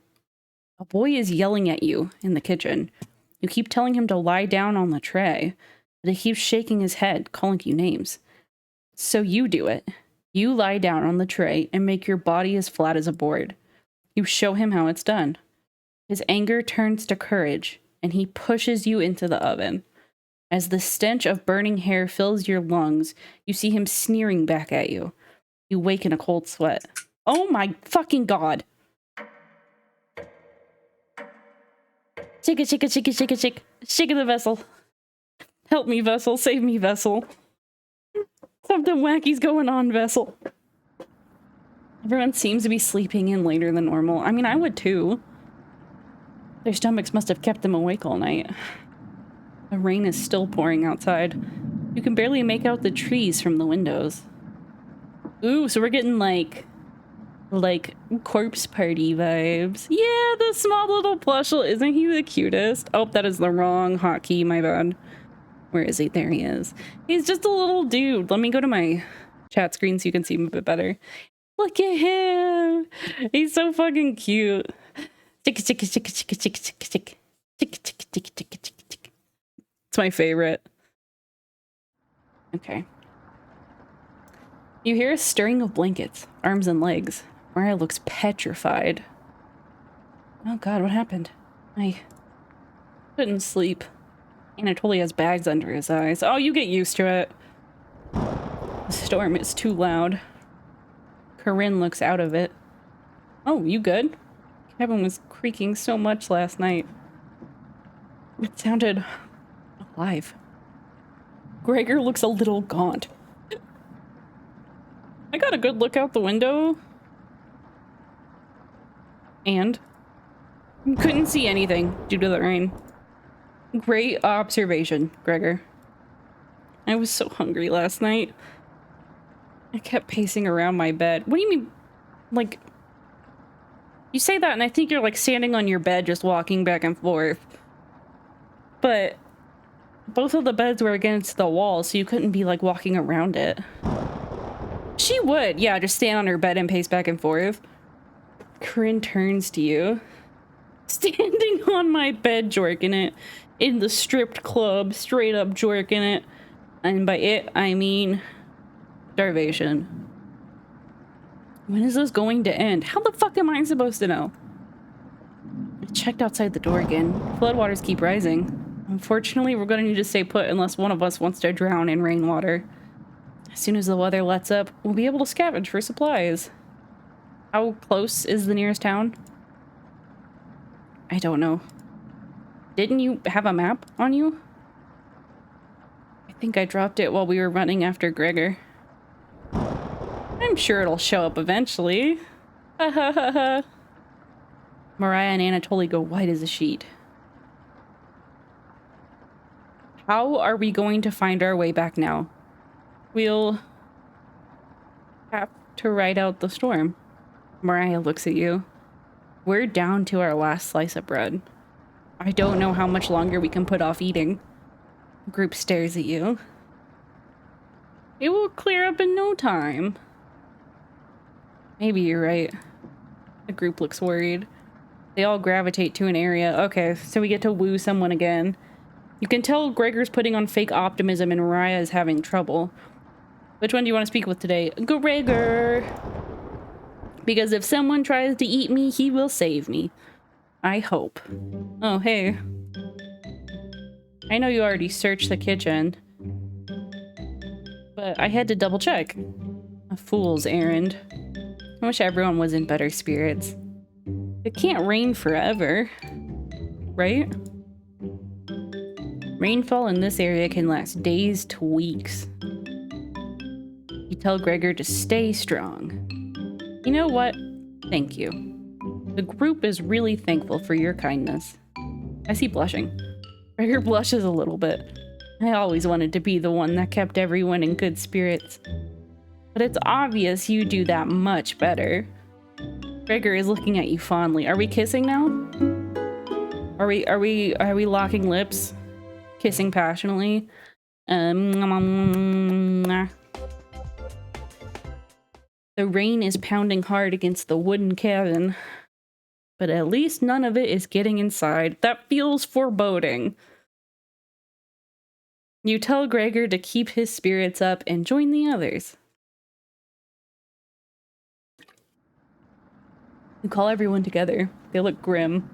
A boy is yelling at you in the kitchen. You keep telling him to lie down on the tray, but he keeps shaking his head, calling you names. So you do it. You lie down on the tray and make your body as flat as a board. You show him how it's done. His anger turns to courage, and he pushes you into the oven. As the stench of burning hair fills your lungs, you see him sneering back at you. You wake in a cold sweat. Oh my fucking god! Shake it, shake it, shake it, shake it, shake. Shake it, the vessel. Help me, vessel. Save me, vessel. Something wacky's going on, vessel. Everyone seems to be sleeping in later than normal. I mean, I would too. Their stomachs must have kept them awake all night. The rain is still pouring outside. You can barely make out the trees from the windows. Ooh, so we're getting like corpse party vibes. Yeah, the small little plushel. Isn't he the cutest? Oh, that is the wrong hotkey, my bad. Where is he? There he is. He's just a little dude. Let me go to my chat screen so you can see him a bit better. Look at him. He's so fucking cute. It's my favorite. Okay. You hear a stirring of blankets, arms and legs. Mariah looks petrified. Oh god, what happened? I couldn't sleep. Anatoly has bags under his eyes. Oh, you get used to it. The storm is too loud. Corinne looks out of it. Oh, you good? Kevin was creaking so much last night. It sounded alive. Gregor looks a little gaunt. I got a good look out the window. And couldn't see anything due to the rain. Great observation, Gregor. I was so hungry last night. I kept pacing around my bed. What do you mean? Like, you say that and I think you're like standing on your bed just walking back and forth. But both of the beds were against the wall, so you couldn't be like walking around it. She would, yeah, just stand on her bed and pace back and forth. Corinne turns to you. Standing on my bed, jorking it. In the stripped club, straight up jorking it. And by it, I mean starvation. When is this going to end? How the fuck am I supposed to know? I checked outside the door again. Floodwaters keep rising. Unfortunately, we're gonna need to stay put unless one of us wants to drown in rainwater. As soon as the weather lets up, we'll be able to scavenge for supplies. How close is the nearest town? I don't know. Didn't you have a map on you? I think I dropped it while we were running after Gregor. I'm sure it'll show up eventually. Ha ha ha ha. Mariah and Anatoly go white as a sheet. How are we going to find our way back now? We'll have to ride out the storm. Mariah looks at you. We're down to our last slice of bread. I don't know how much longer we can put off eating. The group stares at you. It will clear up in no time. Maybe you're right. The group looks worried. They all gravitate to an area. Okay, so we get to woo someone again. You can tell Gregor's putting on fake optimism and Mariah is having trouble. Which one do you want to speak with today? Gregor! Because if someone tries to eat me, he will save me. I hope. Oh, hey. I know you already searched the kitchen, but I had to double check. A fool's errand. I wish everyone was in better spirits. It can't rain forever, right? Rainfall in this area can last days to weeks. You tell Gregor to stay strong. You know what? Thank you. The group is really thankful for your kindness. I see blushing. Gregor blushes a little bit. I always wanted to be the one that kept everyone in good spirits. But it's obvious you do that much better. Gregor is looking at you fondly. Are we kissing now? Are we locking lips? Kissing passionately? The rain is pounding hard against the wooden cabin, but at least none of it is getting inside. That feels foreboding. You tell Gregor to keep his spirits up and join the others. You call everyone together. They look grim.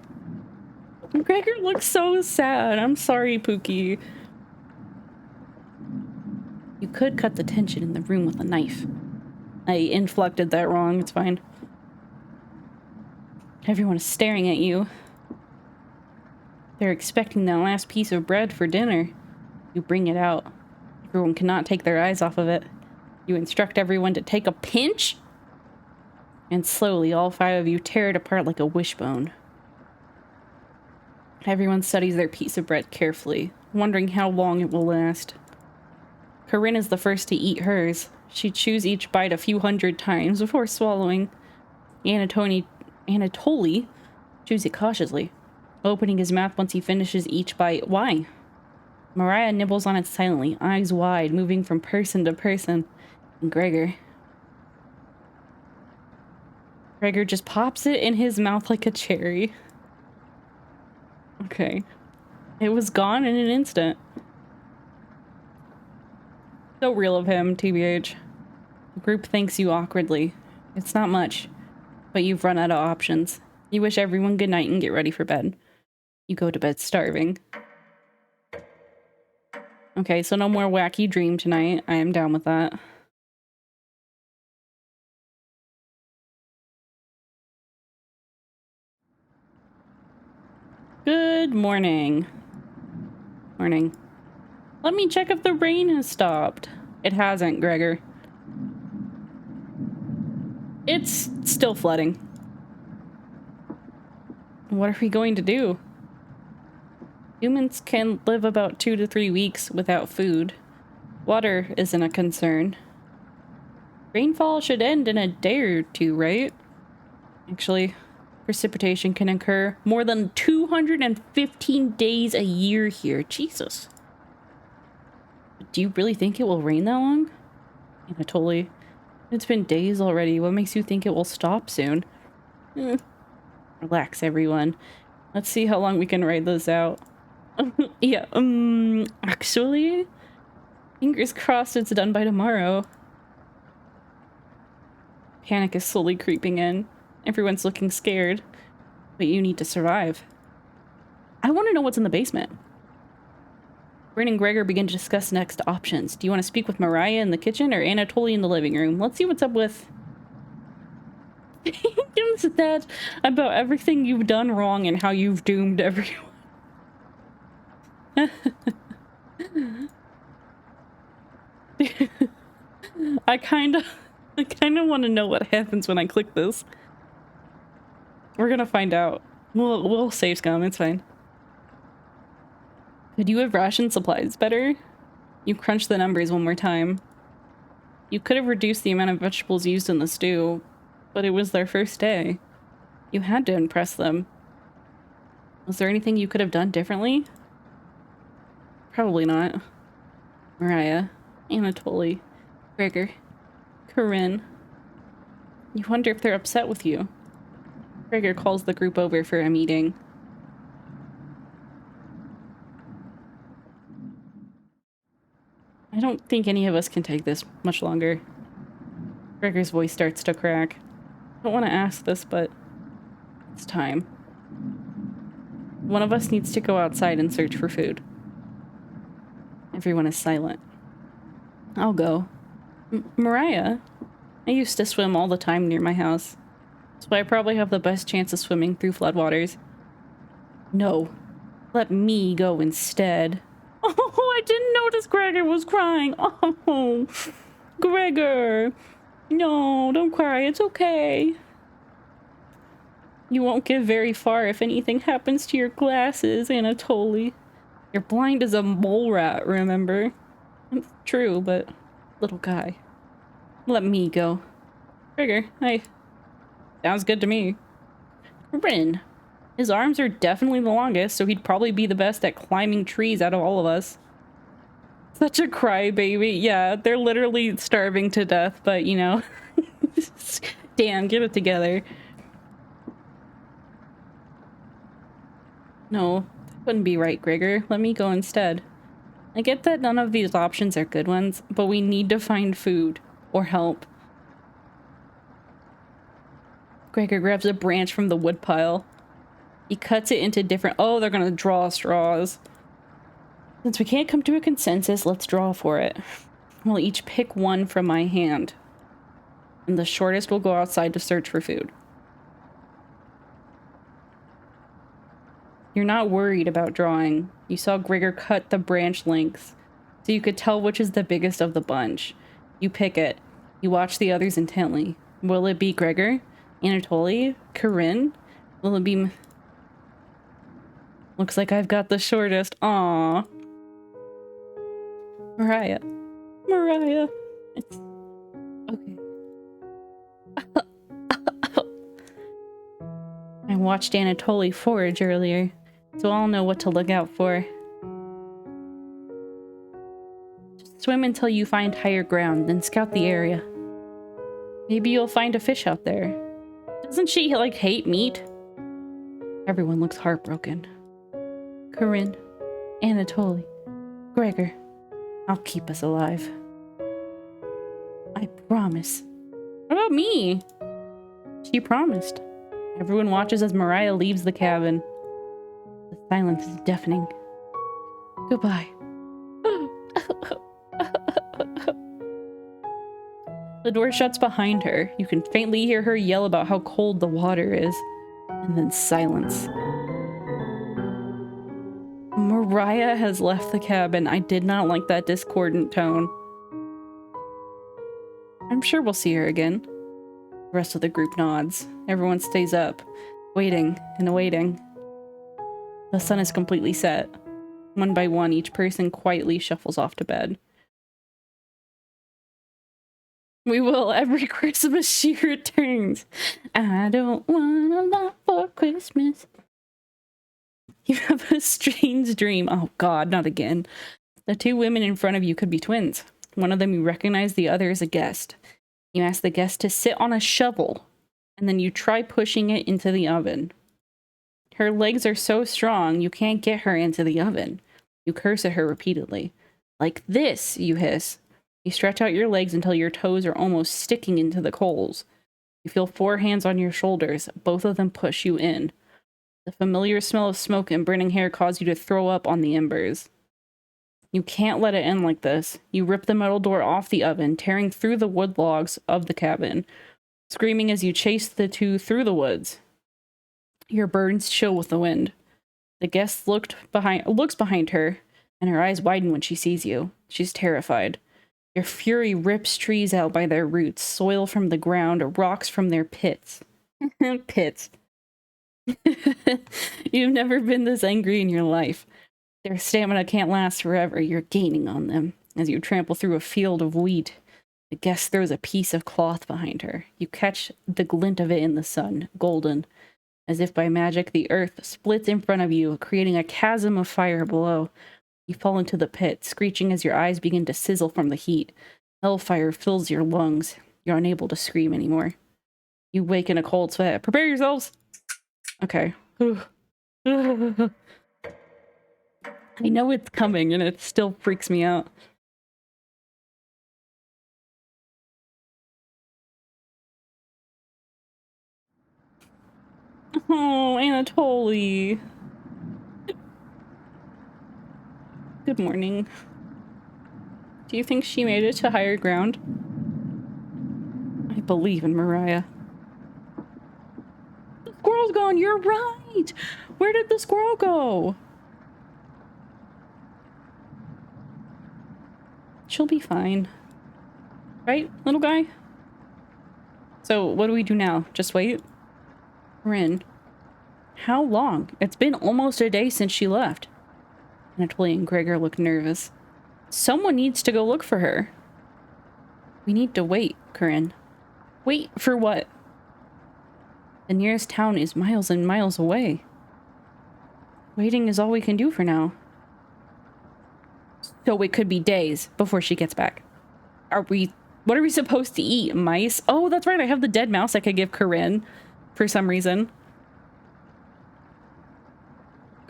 Gregor looks so sad. I'm sorry, Pookie. You could cut the tension in the room with a knife. I inflected that wrong. It's fine. Everyone is staring at you. They're expecting that last piece of bread for dinner. You bring it out. Everyone cannot take their eyes off of it. You instruct everyone to take a pinch, and slowly all 5 of you tear it apart like a wishbone. Everyone studies their piece of bread carefully, wondering how long it will last. Corinne is the first to eat hers. She chews each bite a few hundred times before swallowing. Anatoly chews it cautiously, opening his mouth once he finishes each bite. Why? Mariah nibbles on it silently, eyes wide, moving from person to person. And Gregor just pops it in his mouth like a cherry. Okay. It was gone in an instant. So real of him, TBH. The group thanks you awkwardly. It's not much, but you've run out of options. You wish everyone good night and get ready for bed. You go to bed starving. Okay, so no more wacky dream tonight. I am down with that. Good morning. Morning. Let me check if the rain has stopped. It hasn't, Gregor. It's still flooding. What are we going to do? Humans can live about 2 to 3 weeks without food. Water isn't a concern. Rainfall should end in a day or 2, right? Actually, precipitation can occur more than 215 days a year here. Jesus. Do you really think it will rain that long? Anatoly, it's been days already. What makes you think it will stop soon? Relax, everyone. Let's see how long we can ride this out. Yeah, actually, fingers crossed it's done by tomorrow. Panic is slowly creeping in. Everyone's looking scared, but you need to survive. I want to know what's in the basement. Bryn and Gregor begin to discuss next options. Do you want to speak with Mariah in the kitchen or Anatoly in the living room? Let's see what's up with Instead about everything you've done wrong and how you've doomed everyone. I kind of want to know what happens when I click this. We're gonna find out. We'll save scum, it's fine. Could you have rationed supplies better? You crunched the numbers one more time. You could have reduced the amount of vegetables used in the stew, but it was their first day. You had to impress them. Was there anything you could have done differently? Probably not. Mariah, Anatoly, Gregor, Corinne. You wonder if they're upset with you. Gregor calls the group over for a meeting. I don't think any of us can take this much longer. Gregor's voice starts to crack. I don't want to ask this, but it's time. One of us needs to go outside and search for food. Everyone is silent. I'll go. Mariah, I used to swim all the time near my house. So I probably have the best chance of swimming through floodwaters. No. Let me go instead. Oh, I didn't notice Gregor was crying. Oh, Gregor. No, don't cry. It's okay. You won't get very far if anything happens to your glasses, Anatoly. You're blind as a mole rat, remember? It's true, but little guy. Let me go. Gregor, hey. Sounds good to me. Corinne. His arms are definitely the longest, so he'd probably be the best at climbing trees out of all of us. Such a crybaby. Yeah, they're literally starving to death, but you know. Damn, get it together. No, that wouldn't be right, Gregor. Let me go instead. I get that none of these options are good ones, but we need to find food or help. Gregor grabs a branch from the woodpile. He cuts it into different— oh, they're gonna draw straws. Since we can't come to a consensus, let's draw for it. We'll each pick one from my hand. And the shortest will go outside to search for food. You're not worried about drawing. You saw Gregor cut the branch lengths, so you could tell which is the biggest of the bunch. You pick it. You watch the others intently. Will it be Gregor? Anatoly? Corinne? Will it be... Looks like I've got the shortest. Aww. Mariah. Mariah. It's... okay. I watched Anatoly forage earlier, so I'll know what to look out for. Just swim until you find higher ground, then scout the area. Maybe you'll find a fish out there. Doesn't she, like, hate meat? Everyone looks heartbroken. Corinne, Anatoly, Gregor, I'll keep us alive. I promise. What about me? She promised. Everyone watches as Mariah leaves the cabin. The silence is deafening. Goodbye. The door shuts behind her. You can faintly hear her yell about how cold the water is. And then silence. Mariah has left the cabin. I did not like that discordant tone. I'm sure we'll see her again. The rest of the group nods. Everyone stays up, waiting and waiting. The sun is completely set. One by one, each person quietly shuffles off to bed. We will every Christmas she returns. I don't want a lot for Christmas. You have a strange dream. Oh god, not again. The two women in front of you could be twins. One of them you recognize, the other is a guest. You ask the guest to sit on a shovel, and then you try pushing it into the oven. Her legs are so strong, you can't get her into the oven. You curse at her repeatedly. Like this, you hiss. You stretch out your legs until your toes are almost sticking into the coals. You feel 4 hands on your shoulders. Both of them push you in. The familiar smell of smoke and burning hair cause you to throw up on the embers. You can't let it end like this. You rip the metal door off the oven, tearing through the wood logs of the cabin. screaming as you chase the two through the woods. Your burns chill with the wind. The guest looks behind her, and her eyes widen when she sees you. She's terrified. Your fury rips trees out by their roots, soil from the ground, rocks from their pits. Pits. You've never been this angry in your life. Their stamina can't last forever. You're gaining on them as you trample through a field of wheat. The guest throws a piece of cloth behind her. You catch the glint of it in the sun, golden. As if by magic, the earth splits in front of you, creating a chasm of fire below. You fall into the pit, screeching as your eyes begin to sizzle from the heat. Hellfire fills your lungs. You're unable to scream anymore. You wake in a cold sweat. Prepare yourselves! Okay. I know it's coming, and it still freaks me out. Oh, Anatoly. Good morning. Do you think she made it to higher ground? I believe in Mariah. The squirrel's gone! You're right! Where did the squirrel go? She'll be fine. Right, little guy? So, what do we do now? Just wait? We're in. How long? It's been almost a day since she left. Anatoly and Gregor look nervous. Someone needs to go look for her. We need to wait, Corinne. Wait for what? The nearest town is miles and miles away. Waiting is all we can do for now. So it could be days before she gets back. What are we supposed to eat? Mice? Oh, that's right, I have the dead mouse I could give Corinne for some reason.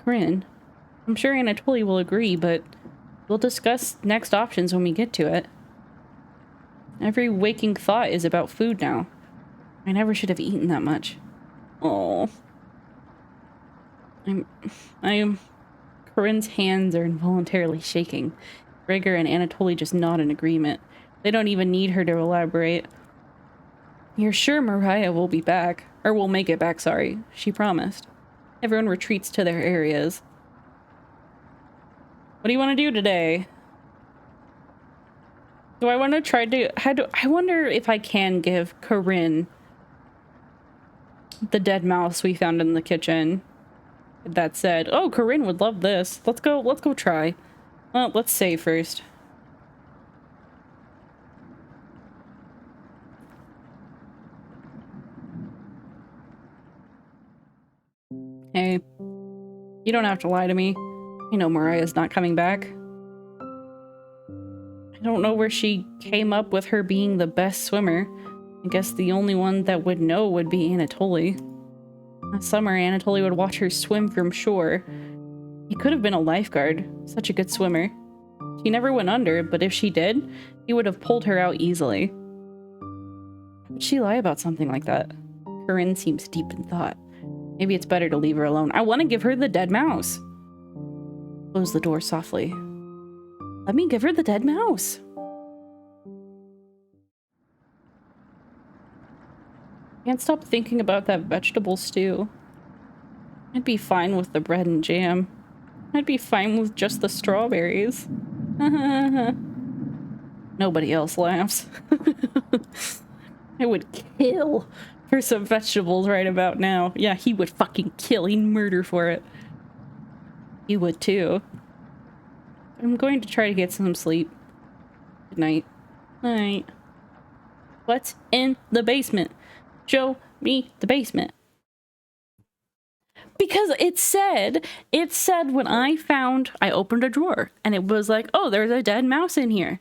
Corinne, I'm sure Anatoly will agree, but we'll discuss next options when we get to it. Every waking thought is about food now. I never should have eaten that much. Oh. Corinne's hands are involuntarily shaking. Gregor and Anatoly just nod in agreement. They don't even need her to elaborate. You're sure Mariah will be back? Or will make it back, sorry. She promised. Everyone retreats to their areas. What do you want to do today? Do I want to try to... I wonder if I can give Corinne the dead mouse we found in the kitchen. That said, oh, Corinne would love this. Let's go try. Well, let's save first. Hey, you don't have to lie to me. You know Mariah's not coming back. I don't know where she came up with her being the best swimmer. I guess the only one that would know would be Anatoly. Last summer, Anatoly would watch her swim from shore. He could have been a lifeguard. Such a good swimmer. She never went under, but if she did, he would have pulled her out easily. Why would she lie about something like that? Corinne seems deep in thought. Maybe it's better to leave her alone. I want to give her the dead mouse. Close the door softly. Let me give her the dead mouse. Can't stop thinking about that vegetable stew. I'd be fine with the bread and jam. I'd be fine with just the strawberries. Nobody else laughs. I would kill for some vegetables right about now. Yeah, he would fucking kill. He'd murder for it. You would too. I'm going to try to get some sleep. Good night. Night. What's in the basement? Show me the basement. Because it said when I opened a drawer and it was like, oh, there's a dead mouse in here.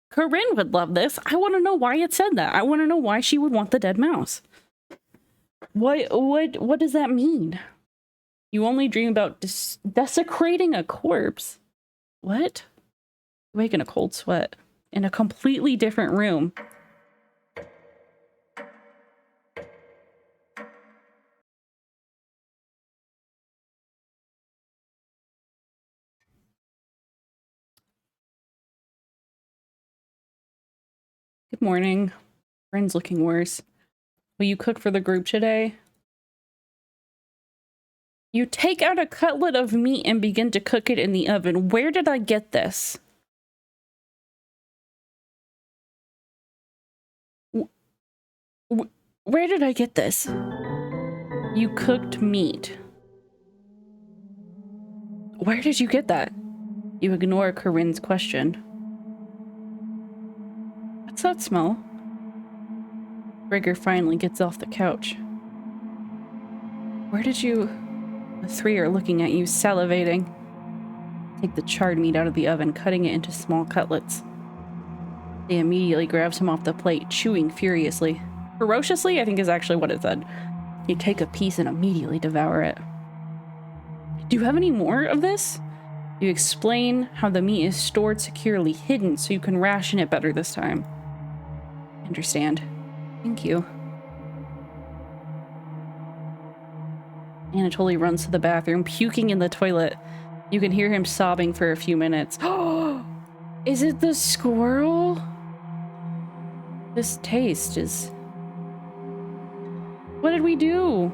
Corinne would love this. I want to know why it said that. I want to know why she would want the dead mouse. What does that mean? You only dream about desecrating a corpse. What? You wake in a cold sweat in a completely different room. Good morning. Friend's looking worse. Will you cook for the group today? You take out a cutlet of meat and begin to cook it in the oven. Where did I get this? Where did I get this? You cooked meat. Where did you get that? You ignore Corinne's question. What's that smell? Gregor finally gets off the couch. Where did you... The three are looking at you, salivating. Take the charred meat out of the oven, cutting it into small cutlets. They immediately grabs him off the plate, chewing furiously. Ferociously, I think is actually what it said. You take a piece and immediately devour it. Do you have any more of this? You explain how the meat is stored securely, hidden, so you can ration it better this time. Understand. Thank you. Anatoly runs to the bathroom, puking in the toilet. You can hear him sobbing for a few minutes. Oh, is it the squirrel? This taste is... What did we do?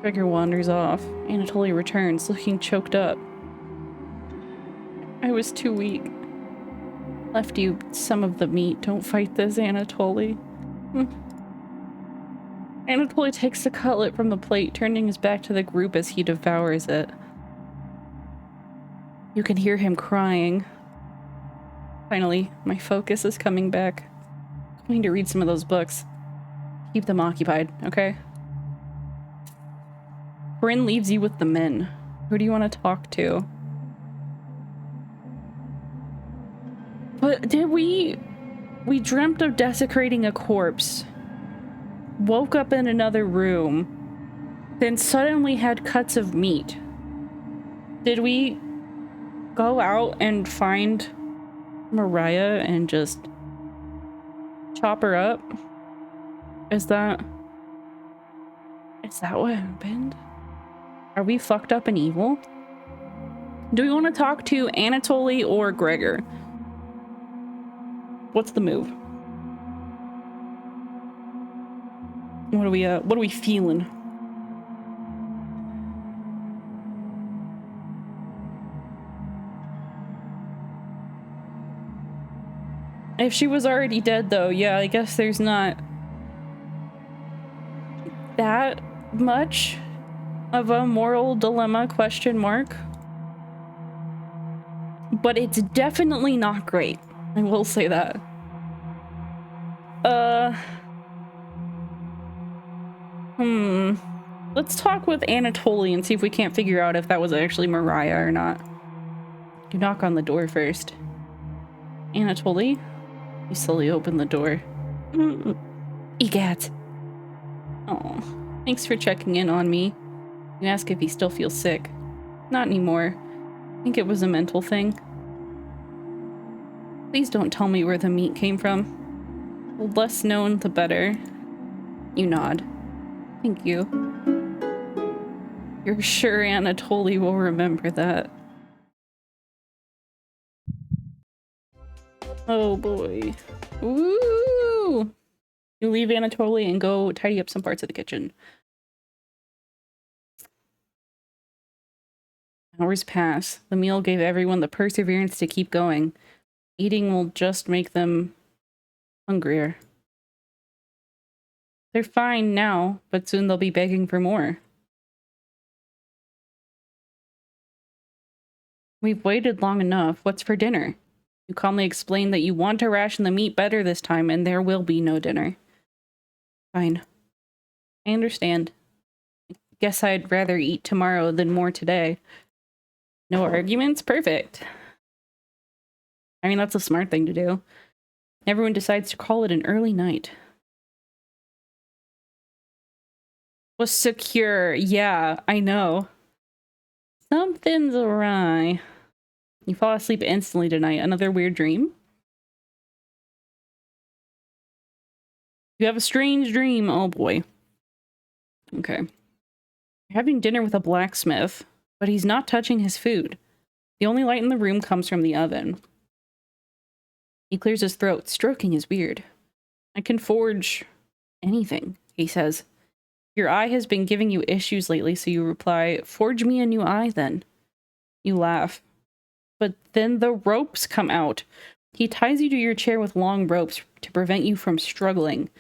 Gregor wanders off. Anatoly returns, looking choked up. I was too weak. Left you some of the meat. Don't fight this, Anatoly. Anatoly takes the cutlet from the plate, turning his back to the group as he devours it. You can hear him crying. Finally, my focus is coming back. I'm going to read some of those books. Keep them occupied, okay? Corinne leaves you with the men. Who do you want to talk to? But did we dreamt of desecrating a corpse. Woke up in another room. Then suddenly had cuts of meat. Did we go out and find Mariah and just chop her up? Is that what happened? Are we fucked up and evil? Do we want to talk to Anatoly or Gregor? What's the move? What are we feeling? If she was already dead though, yeah, I guess there's not that much of a moral dilemma, question mark. But it's definitely not great. I will say that. Let's talk with Anatoly and see if we can't figure out if that was actually Mariah or not. You knock on the door first. Anatoly? You slowly open the door. Egat. Oh, thanks for checking in on me. You ask if he still feels sick. Not anymore. I think it was a mental thing. Please don't tell me where the meat came from. The less known, the better. You nod. Thank you. You're sure Anatoly will remember that. Oh boy. Ooh! You leave Anatoly and go tidy up some parts of the kitchen. Hours pass. The meal gave everyone the perseverance to keep going. Eating will just make them hungrier. They're fine now, but soon they'll be begging for more. We've waited long enough. What's for dinner? You calmly explain that you want to ration the meat better this time, and there will be no dinner. Fine. I understand. Guess I'd rather eat tomorrow than more today. No arguments? Perfect. I mean, that's a smart thing to do. Everyone decides to call it an early night. Was secure. Yeah, I know. Something's awry. You fall asleep instantly tonight. Another weird dream? You have a strange dream. Oh boy. Okay. You're having dinner with a blacksmith, but he's not touching his food. The only light in the room comes from the oven. He clears his throat. Stroking is weird. I can forge Anything, he says. Your eye has been giving you issues lately, so you reply, forge me a new eye then. You laugh. But then the ropes come out. He ties you to your chair with long ropes to prevent you from struggling.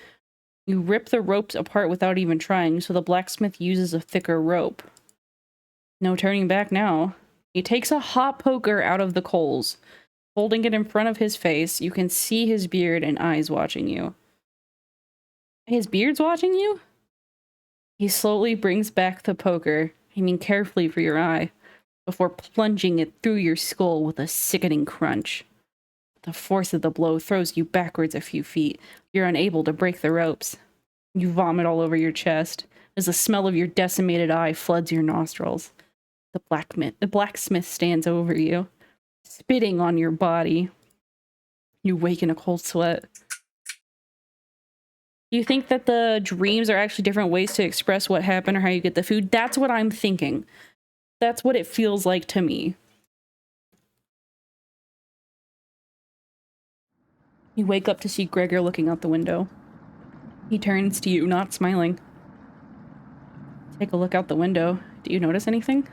You rip the ropes apart without even trying, so the blacksmith uses a thicker rope. No turning back now. He takes a hot poker out of the coals. Holding it in front of his face, you can see his beard and eyes watching you. His beard's watching you? He slowly brings back the poker, aiming carefully for your eye, before plunging it through your skull with a sickening crunch. The force of the blow throws you backwards a few feet. You're unable to break the ropes. You vomit all over your chest as the smell of your decimated eye floods your nostrils. The blacksmith stands over you, spitting on your body. You wake in a cold sweat. Do you think that the dreams are actually different ways to express what happened or how you get the food? That's what I'm thinking. That's what it feels like to me. You wake up to see Gregor looking out the window. He turns to you, not smiling. Take a look out the window. Do you notice anything?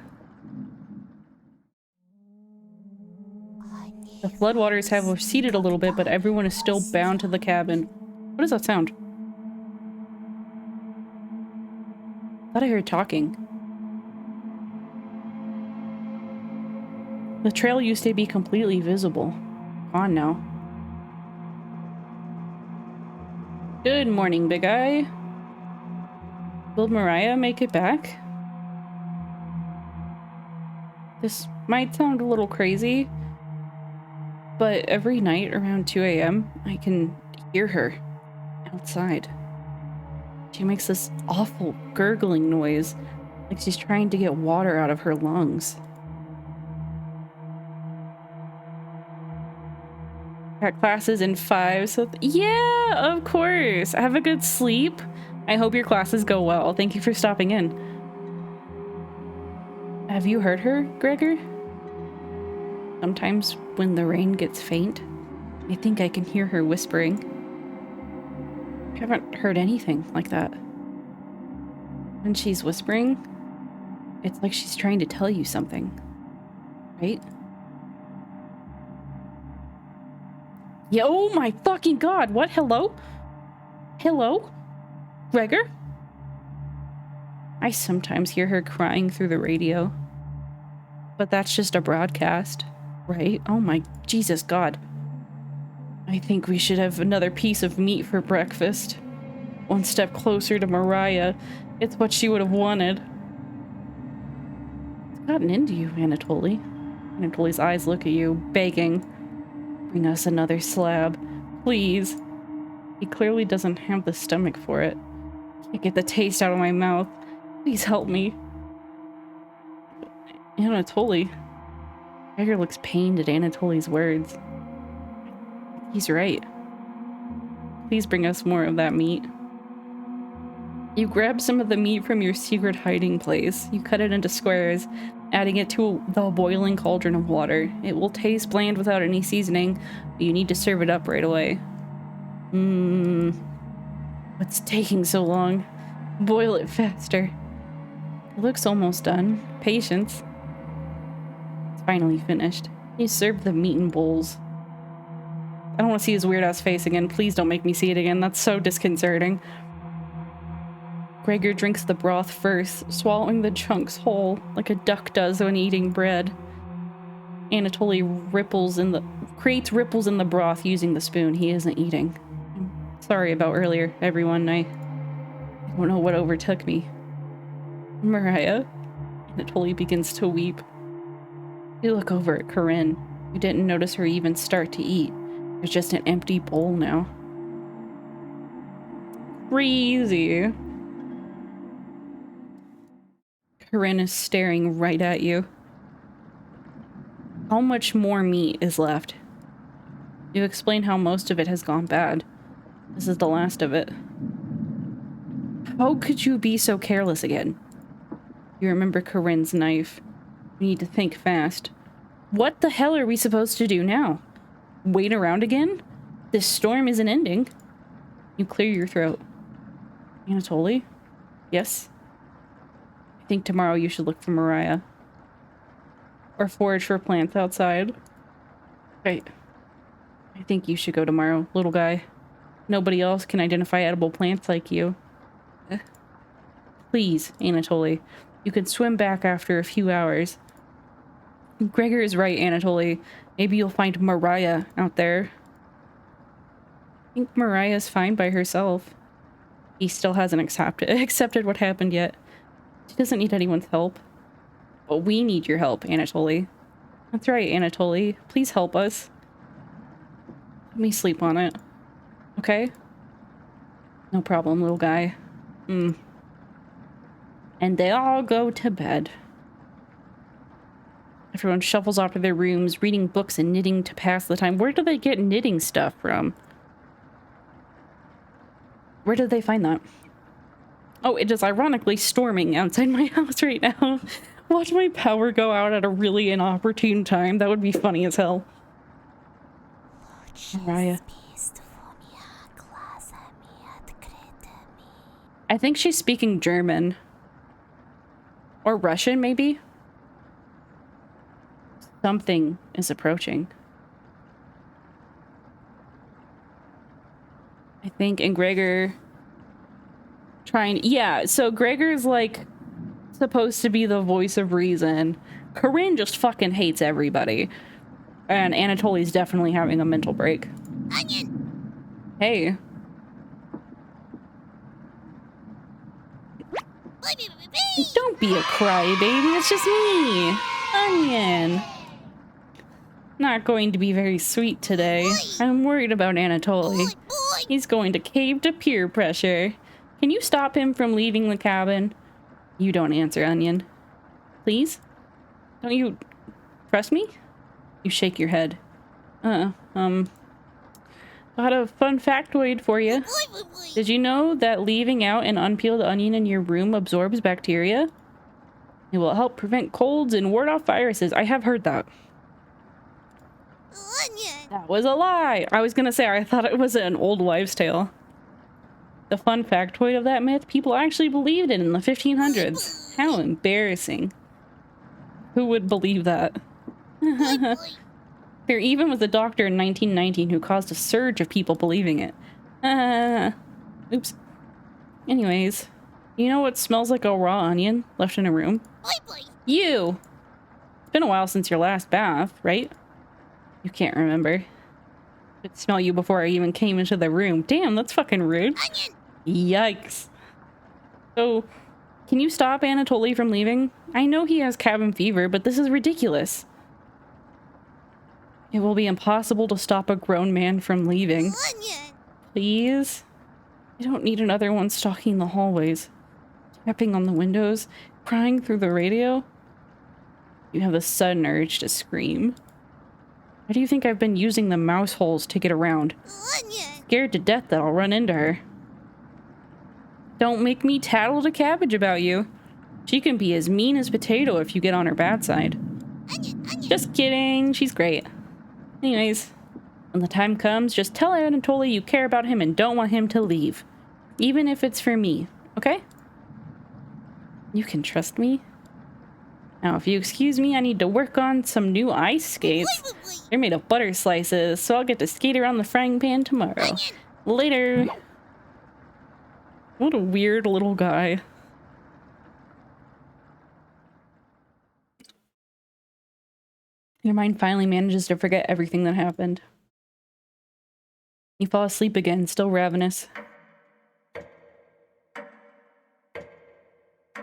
The floodwaters have receded a little bit, but everyone is still bound to the cabin. What does that sound? I thought I heard talking. The trail used to be completely visible. Gone now. Good morning, Big Eye. Will Mariah make it back? This might sound a little crazy, but every night around 2 a.m., I can hear her outside. She makes this awful gurgling noise, like she's trying to get water out of her lungs. Got classes in 5, so yeah, of course. Have a good sleep. I hope your classes go well. Thank you for stopping in. Have you heard her, Gregor? Sometimes when the rain gets faint, I think I can hear her whispering. I haven't heard anything like that. When she's whispering, it's like she's trying to tell you something, right? Yeah, oh my fucking god, what? Hello? Hello? Gregor? I sometimes hear her crying through the radio. But that's just a broadcast, right? Oh my Jesus God. I think we should have another piece of meat for breakfast. One step closer to Mariah. It's what she would have wanted. It's gotten into you, Anatoly. Anatoly's eyes look at you, begging. Bring us another slab, please. He clearly doesn't have the stomach for it. Can't get the taste out of my mouth. Please help me. Anatoly. Gregor looks pained at Anatoly's words. He's right. Please bring us more of that meat. You grab some of the meat from your secret hiding place. You cut it into squares, adding it to the boiling cauldron of water. It will taste bland without any seasoning, but you need to serve it up right away. What's taking so long? Boil it faster. It looks almost done. Patience. It's finally finished. You serve the meat in bowls. I don't want to see his weird-ass face again. Please don't make me see it again. That's so disconcerting. Gregor drinks the broth first, swallowing the chunks whole, like a duck does when eating bread. Anatoly creates ripples in the broth using the spoon. He isn't eating. I'm sorry about earlier, everyone. I don't know what overtook me. Mariah? Anatoly begins to weep. You look over at Corinne. You didn't notice her even start to eat. There's just an empty bowl now. Crazy. Corinne is staring right at you. How much more meat is left? You explain how most of it has gone bad. This is the last of it. How could you be so careless again? You remember Corinne's knife. You need to think fast. What the hell are we supposed to do now? Wait around again? This storm isn't ending. You clear your throat. Anatoly? Yes? I think tomorrow you should look for Mariah. Or forage for plants outside. Right. I think you should go tomorrow, little guy. Nobody else can identify edible plants like you. Please, Anatoly. You can swim back after a few hours. Gregor is right, Anatoly. Maybe you'll find Mariah out there. I think Mariah's fine by herself. He still hasn't accepted what happened yet. She doesn't need anyone's help. But we need your help, Anatoly. That's right, Anatoly. Please help us. Let me sleep on it. Okay? No problem, little guy. And they all go to bed. Everyone shuffles off to their rooms, reading books and knitting to pass the time. Where do they get knitting stuff from? Where did they find that? Oh, it is ironically storming outside my house right now. Watch my power go out at a really inopportune time. That would be funny as hell. Mariah. I think she's speaking German. Or Russian, maybe? Something is approaching. I think, and Gregor trying... Yeah, so Gregor's like supposed to be the voice of reason. Corinne just fucking hates everybody. And Anatoly's definitely having a mental break. Onion. Hey. Don't be a crybaby, it's just me. Onion. Not going to be very sweet today. I'm worried about Anatoly. He's going to cave to peer pressure. Can you stop him from leaving the cabin? You don't answer, Onion. Please? Don't you trust me? You shake your head. Got a fun factoid for you. Did you know that leaving out an unpeeled onion in your room absorbs bacteria? It will help prevent colds and ward off viruses. I have heard that. Onion. That was a lie. I was gonna say, I thought it was an old wives' tale. The fun factoid of that myth, people actually believed it in the 1500s. How embarrassing. Who would believe that? There even was a doctor in 1919 who caused a surge of people believing it. Oops. Anyways, you know what smells like a raw onion left in a room? You! It's been a while since your last bath, right? You can't remember. I could smell you before I even came into the room. Damn, that's fucking rude. Onion. Yikes. So, can you stop Anatoly from leaving? I know he has cabin fever, but this is ridiculous. It will be impossible to stop a grown man from leaving. Onion. Please? I don't need another one stalking the hallways, tapping on the windows, crying through the radio. You have the sudden urge to scream. Why do you think I've been using the mouse holes to get around? Onion. Scared to death that I'll run into her. Don't make me tattle to Cabbage about you. She can be as mean as Potato if you get on her bad side. Onion. Onion. Just kidding, she's great. Anyways, when the time comes, just tell Anatoly you care about him and don't want him to leave. Even if it's for me, okay? You can trust me. Now, if you excuse me, I need to work on some new ice skates. They're made of butter slices, so I'll get to skate around the frying pan tomorrow. Later. What a weird little guy. Your mind finally manages to forget everything that happened. You fall asleep again, still ravenous.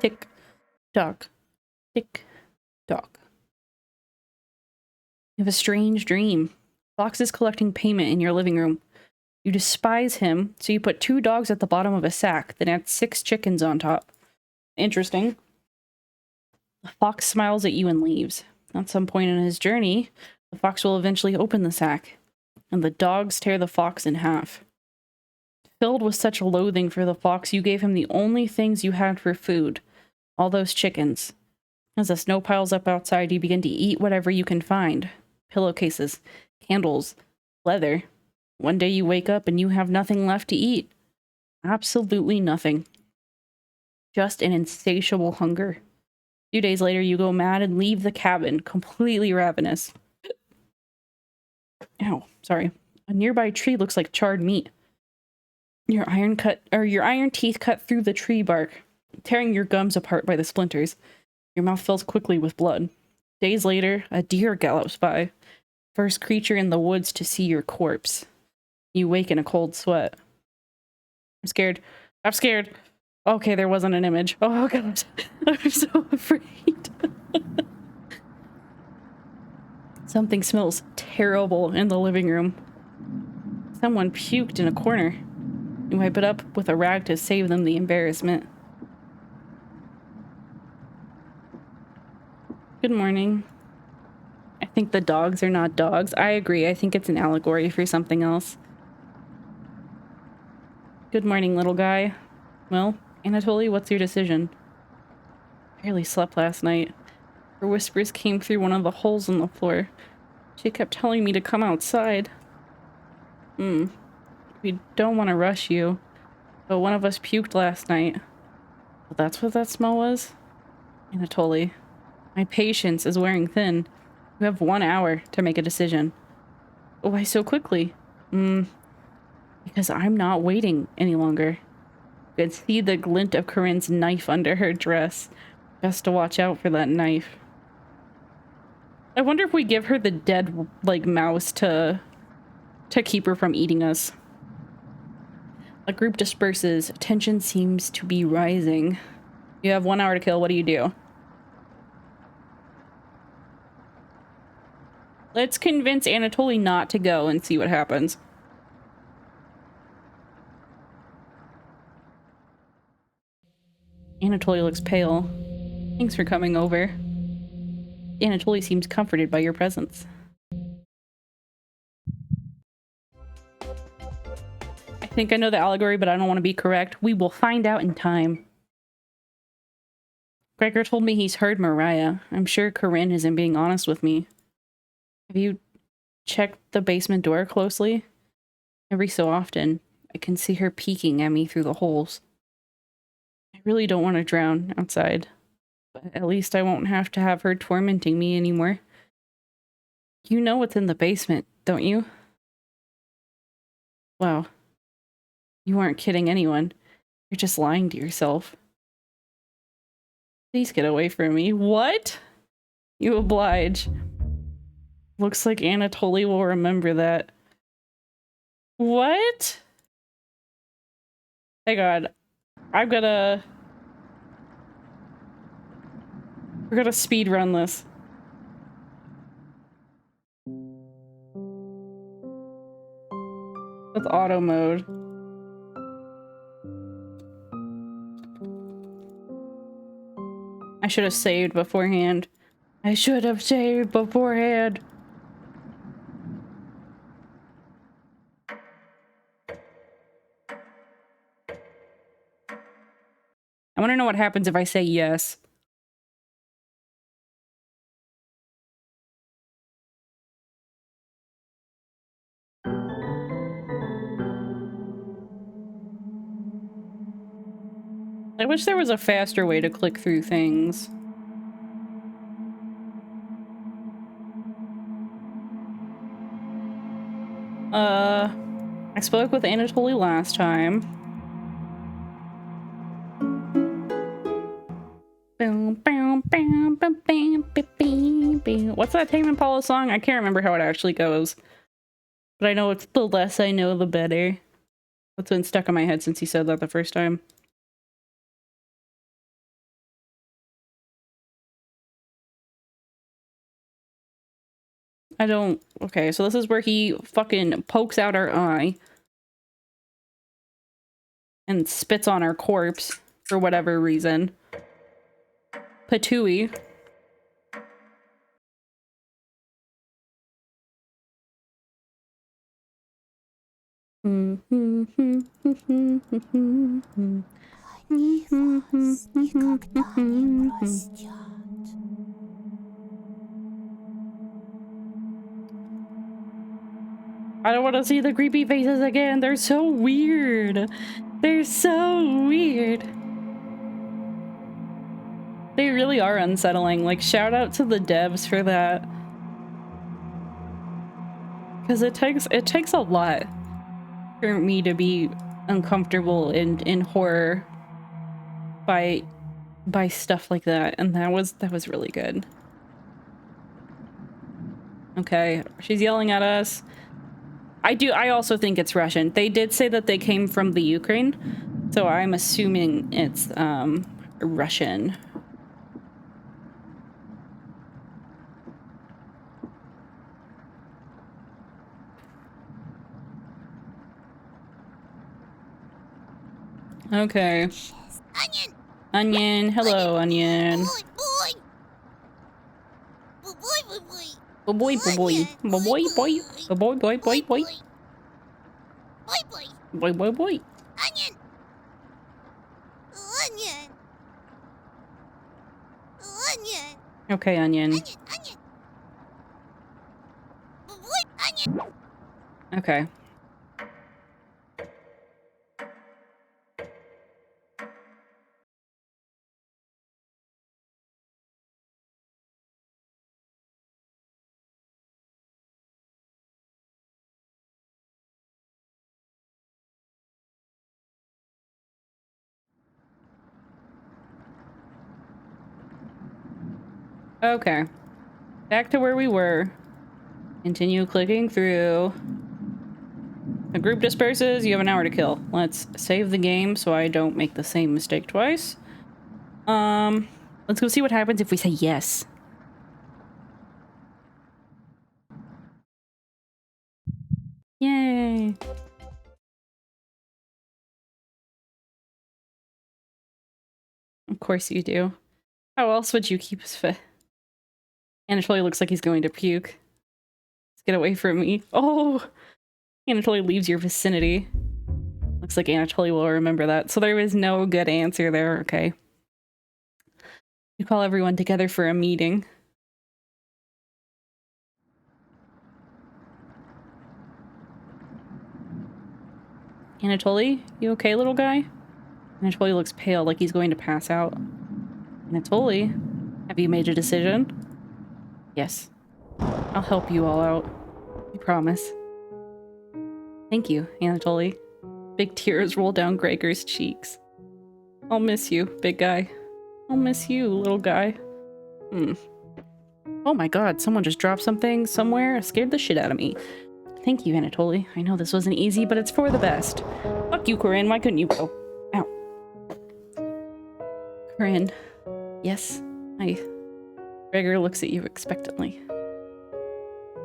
Tick, tock, tick, tock. You have a strange dream. Fox is collecting payment in your living room. You despise him, so you put 2 dogs at the bottom of a sack, then add 6 chickens on top. Interesting. The fox smiles at you and leaves. At some point in his journey, the fox will eventually open the sack, and the dogs tear the fox in half. Filled with such loathing for the fox, you gave him the only things you had for food, all those chickens. As the snow piles up outside, you begin to eat whatever you can find. Pillowcases, candles, leather. One day you wake up and you have nothing left to eat. Absolutely nothing. just an insatiable hunger. A few days later, you go mad and leave the cabin, completely ravenous. Ow, sorry. A nearby tree looks like charred meat. Your iron teeth cut through the tree bark, tearing your gums apart by the splinters. Your mouth fills quickly with blood. Days later, a deer gallops by. First creature in the woods to see your corpse. You wake in a cold sweat. I'm scared. I'm scared. Okay, there wasn't an image. Oh god. I'm so afraid. Something smells terrible in the living room. Someone puked in a corner. You wipe it up with a rag to save them the embarrassment. Good morning. I think the dogs are not dogs. I agree. I think it's an allegory for something else. Good morning, little guy. Well, Anatoly, what's your decision? I barely slept last night. Her whispers came through one of the holes in the floor. She kept telling me to come outside. We don't want to rush you, but one of us puked last night. Well, that's what that smell was? Anatoly, my patience is wearing thin. You have 1 hour to make a decision. Why so quickly? Because I'm not waiting any longer. You could see the glint of Corinne's knife under her dress. Best to watch out for that knife. I wonder if we give her the dead, like, mouse to keep her from eating us. A group disperses. Tension seems to be rising. You have 1 hour to kill. What do? Let's convince Anatoly not to go and see what happens. Anatoly looks pale. Thanks for coming over. Anatoly seems comforted by your presence. I think I know the allegory, but I don't want to be correct. We will find out in time. Gregor told me he's heard Mariah. I'm sure Corinne isn't being honest with me. Have you checked the basement door closely? Every so often, I can see her peeking at me through the holes. I really don't want to drown outside, but at least I won't have to have her tormenting me anymore. You know what's in the basement, don't you? Wow. You aren't kidding anyone. You're just lying to yourself. Please get away from me. What? You oblige. Looks like Anatoly will remember that. What? Hey god. We're gonna speed run this. With auto mode. I should have saved beforehand. I should have saved beforehand. I want to know what happens if I say yes. I wish there was a faster way to click through things. I spoke with Anatoly last time. What's that Tame Impala song? I can't remember how it actually goes. But I know it's the less I know, the better. That's been stuck in my head since he said that the first time. I don't... Okay, so this is where he fucking pokes out our eye. And spits on our corpse for whatever reason. Patooey. I don't want to see the creepy faces again. They're so weird. They're so weird. They really are unsettling. Like, shout out to the devs for that. Because it takes a lot for me to be uncomfortable in horror by stuff like that, and that was really good. Okay, she's yelling at us. I also think it's Russian. They did say that they came from the Ukraine, so I'm assuming it's Russian. Okay. Onion. Onion. Hello, onion. Boy, boy. Boy, boy, boy, boy. Boy, boy, boy, boy, boy, boy, boy, boy, boy, boy, Boy, boy. boy, boy, boy. Onion. Onion. Onion. Okay, onion. Onion. Onion. Boy, onion. Okay. Okay. Back to where we were. Continue clicking through. The group disperses. You have an hour to kill. Let's save the game so I don't make the same mistake twice. Let's go see what happens if we say yes. Yay. Of course you do. How else would you keep us fit? Anatoly looks like he's going to puke. Let's get away from me. Oh! Anatoly leaves your vicinity. Looks like Anatoly will remember that. So there was no good answer there. Okay. You call everyone together for a meeting. Anatoly, you okay, little guy? Anatoly looks pale, like he's going to pass out. Anatoly, have you made a decision? Yes. I'll help you all out. I promise. Thank you, Anatoly. Big tears roll down Gregor's cheeks. I'll miss you, big guy. I'll miss you, little guy. Oh my god, someone just dropped something somewhere. It scared the shit out of me. Thank you, Anatoly. I know this wasn't easy, but it's for the best. Fuck you, Corinne. Why couldn't you go? Ow. Corinne. Yes? Gregor looks at you expectantly.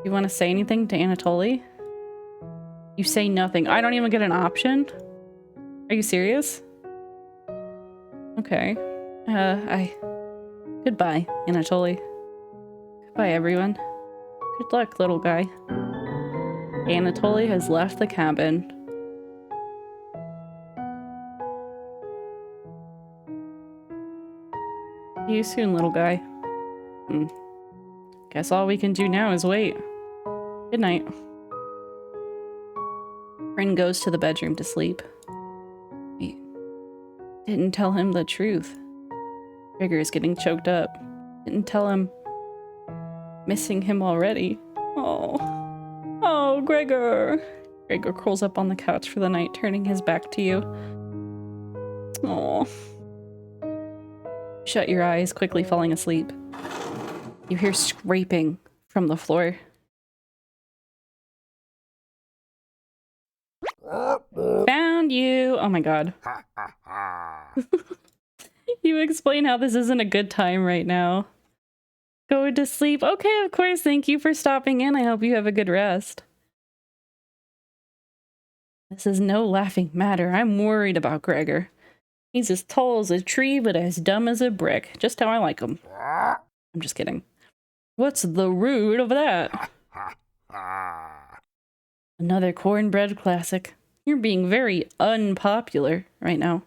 You want to say anything to Anatoly? You say nothing. I don't even get an option? Are you serious? Okay. Goodbye, Anatoly. Goodbye, everyone. Good luck, little guy. Anatoly has left the cabin. See you soon, little guy. Guess all we can do now is wait. Good night. Rin goes to the bedroom to sleep. Wait. Didn't tell him the truth. Gregor is getting choked up. Didn't tell him. Missing him already. Oh, Gregor. Gregor curls up on the couch for the night, turning his back to you. Oh. Shut your eyes, quickly falling asleep. You hear scraping from the floor. Found you! Oh my god. You explain how this isn't a good time right now. Go to sleep. Okay, of course. Thank you for stopping in. I hope you have a good rest. This is no laughing matter. I'm worried about Gregor. He's as tall as a tree, but as dumb as a brick. Just how I like him. I'm just kidding. What's the root of that? Another cornbread classic. You're being very unpopular right now.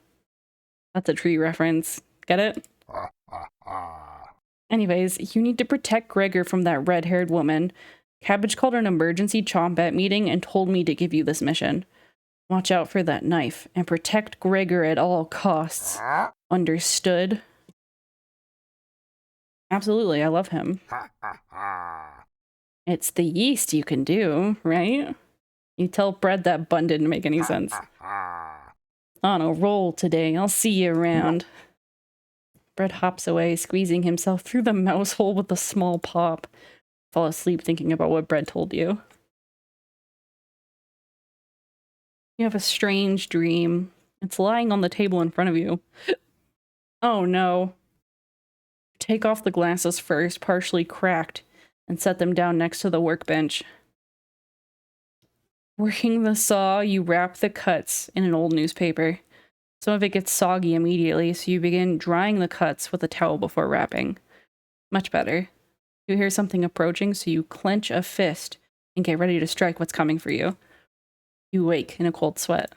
That's a tree reference. Get it? Anyways, you need to protect Gregor from that red-haired woman. Cabbage called an emergency chomp-at meeting and told me to give you this mission. Watch out for that knife and protect Gregor at all costs. Understood? Absolutely, I love him. It's the yeast you can do, right? You tell Bread that bun didn't make any sense. On a roll today. I'll see you around. Bread hops away, squeezing himself through the mouse hole with a small pop. Fall asleep thinking about what Bread told you. You have a strange dream. It's lying on the table in front of you. Oh no. Take off the glasses first, partially cracked, and set them down next to the workbench. Working the saw, you wrap the cuts in an old newspaper. Some of it gets soggy immediately, so you begin drying the cuts with a towel before wrapping. Much better. You hear something approaching, so you clench a fist and get ready to strike what's coming for you. You wake in a cold sweat.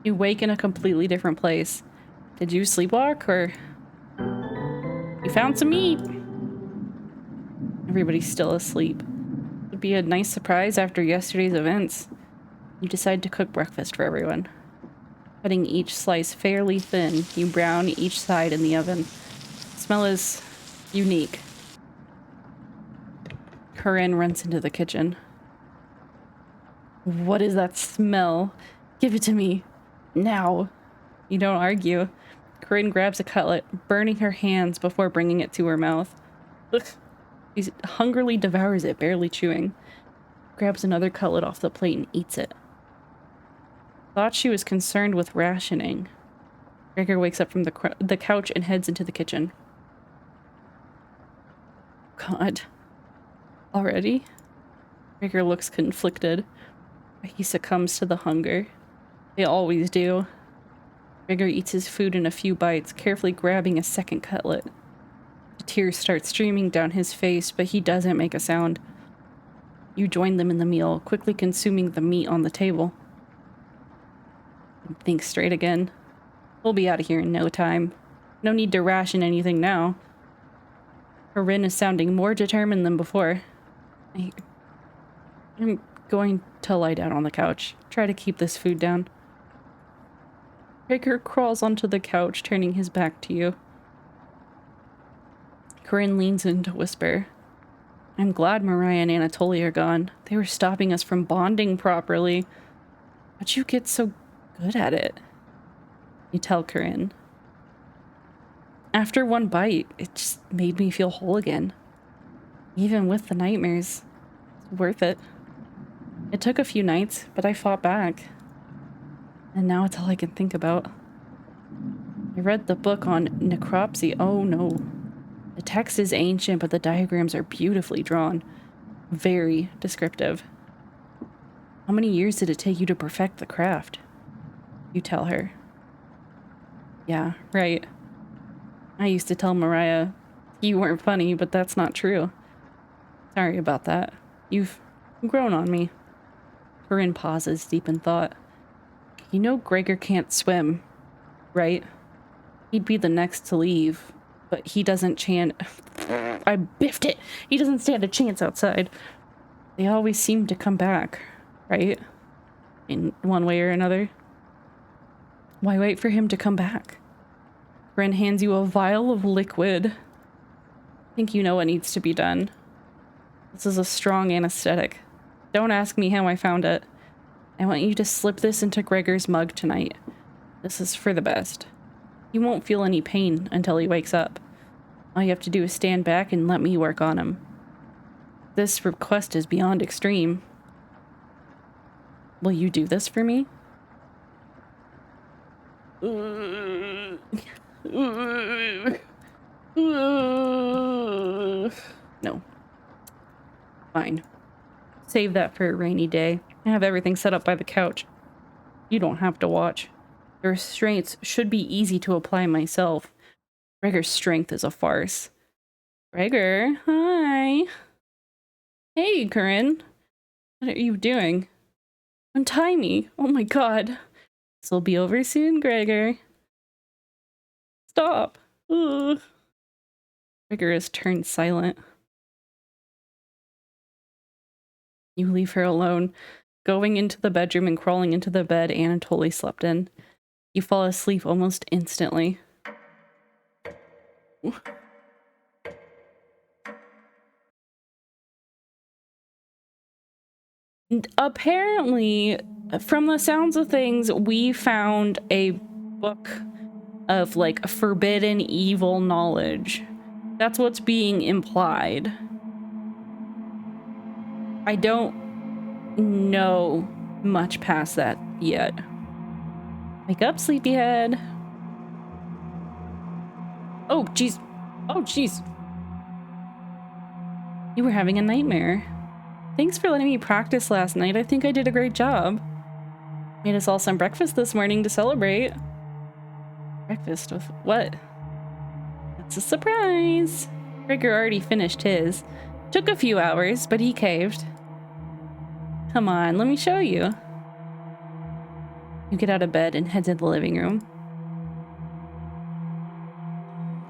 You wake in a completely different place. Did you sleepwalk, or you found some meat? Everybody's still asleep. It'd be a nice surprise after yesterday's events. You decide to cook breakfast for everyone. Cutting each slice fairly thin, you brown each side in the oven. The smell is unique. Corinne runs into the kitchen. What is that smell? Give it to me. Now. You don't argue. Corinne grabs a cutlet, burning her hands before bringing it to her mouth. Ugh. She hungrily devours it, barely chewing. Grabs another cutlet off the plate and eats it. Thought she was concerned with rationing. Gregor wakes up from the couch and heads into the kitchen. God. Already? Gregor looks conflicted. He succumbs to the hunger. They always do. Gregor eats his food in a few bites, carefully grabbing a second cutlet. The tears start streaming down his face, but he doesn't make a sound. You join them in the meal, quickly consuming the meat on the table. Think straight again. We'll be out of here in no time. No need to ration anything now. Corinne is sounding more determined than before. I'm going to lie down on the couch. Try to keep this food down. Gregor crawls onto the couch, turning his back to you. Corinne leans in to whisper, I'm glad Mariah and Anatoly are gone. They were stopping us from bonding properly. How'd you get so good at it? You tell Corinne. After one bite, it just made me feel whole again. Even with the nightmares. It's worth it. It took a few nights, but I fought back. And now it's all I can think about. I read the book on necropsy. Oh no. The text is ancient, but the diagrams are beautifully drawn. Very descriptive. How many years did it take you to perfect the craft? You tell her. Yeah, right. I used to tell Mariah, you weren't funny, but that's not true. Sorry about that. You've grown on me. Corinne pauses, deep in thought. You know Gregor can't swim, right? He'd be the next to leave, but he doesn't I biffed it! He doesn't stand a chance outside. They always seem to come back, right? In one way or another. Why wait for him to come back? Corinne hands you a vial of liquid. I think you know what needs to be done. This is a strong anesthetic. Don't ask me how I found it. I want you to slip this into Gregor's mug tonight. This is for the best. You won't feel any pain until he wakes up. All you have to do is stand back and let me work on him. This request is beyond extreme. Will you do this for me? No. Fine. Save that for a rainy day. I have everything set up by the couch. You don't have to watch. The restraints should be easy to apply myself. Gregor's strength is a farce. Gregor, hi. Hey, Corinne. What are you doing? Untie me. Oh my god. This will be over soon, Gregor. Stop. Ugh. Gregor has turned silent. You leave her alone, going into the bedroom and crawling into the bed Anatoly slept in. You fall asleep almost instantly. Apparently, from the sounds of things, we found a book of like forbidden evil knowledge. That's what's being implied. I don't know much past that yet. Wake up, sleepyhead. Oh, jeez. Oh, jeez. You were having a nightmare. Thanks for letting me practice last night. I think I did a great job. Made us all some breakfast this morning to celebrate. Breakfast with what? That's a surprise. Gregor already finished his. Took a few hours, but he caved. Come on, let me show you. You get out of bed and head to the living room.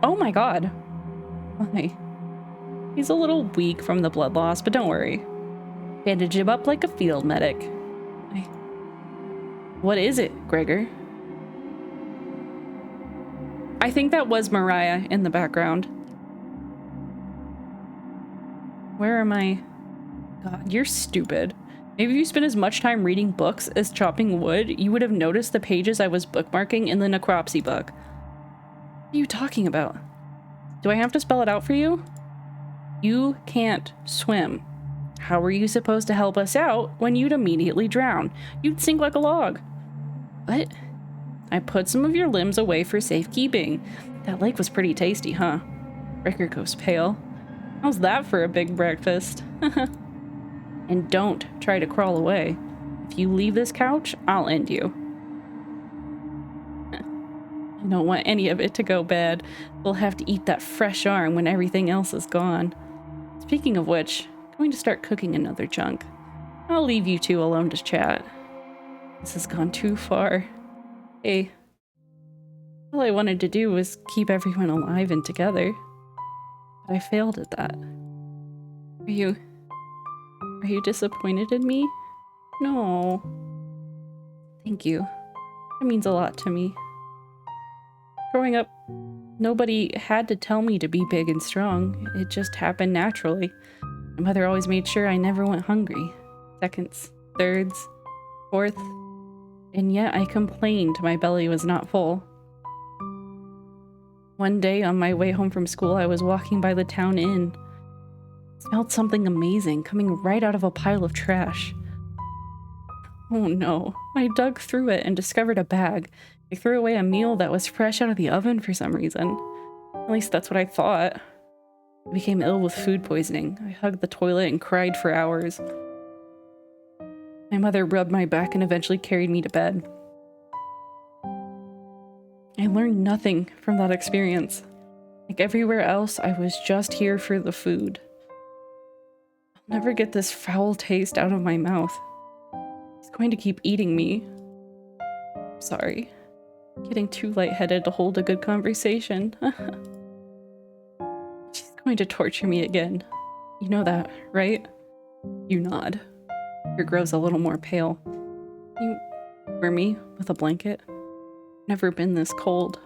Oh my god. Why? He's a little weak from the blood loss, but don't worry. Bandage him up like a field medic. What is it, Gregor? I think that was Mariah in the background. Where am I? God, you're stupid. Maybe if you spent as much time reading books as chopping wood, you would have noticed the pages I was bookmarking in the necropsy book. What are you talking about? Do I have to spell it out for you? You can't swim. How were you supposed to help us out when you'd immediately drown? You'd sink like a log. What? I put some of your limbs away for safekeeping. That lake was pretty tasty, huh? Ricker goes pale. How's that for a big breakfast? And don't try to crawl away. If you leave this couch, I'll end you. I don't want any of it to go bad. We'll have to eat that fresh arm when everything else is gone. Speaking of which, I'm going to start cooking another chunk. I'll leave you two alone to chat. This has gone too far. Hey, all I wanted to do was keep everyone alive and together. But I failed at that. Are you disappointed in me? No. Thank you. That means a lot to me. Growing up, nobody had to tell me to be big and strong. It just happened naturally. My mother always made sure I never went hungry. Seconds, thirds, fourth, and yet I complained my belly was not full. One day on my way home from school, I was walking by the town inn. Smelled something amazing coming right out of a pile of trash. Oh no, I dug through it and discovered a bag. I threw away a meal that was fresh out of the oven for some reason. At least that's what I thought. I became ill with food poisoning. I hugged the toilet and cried for hours. My mother rubbed my back and eventually carried me to bed. I learned nothing from that experience. Like everywhere else, I was just here for the food. I'll never get this foul taste out of my mouth. It's going to keep eating me. Sorry. Getting too lightheaded to hold a good conversation. She's going to torture me again. You know that, right? You nod. Your grows a little more pale. You warm me with a blanket. Never been this cold.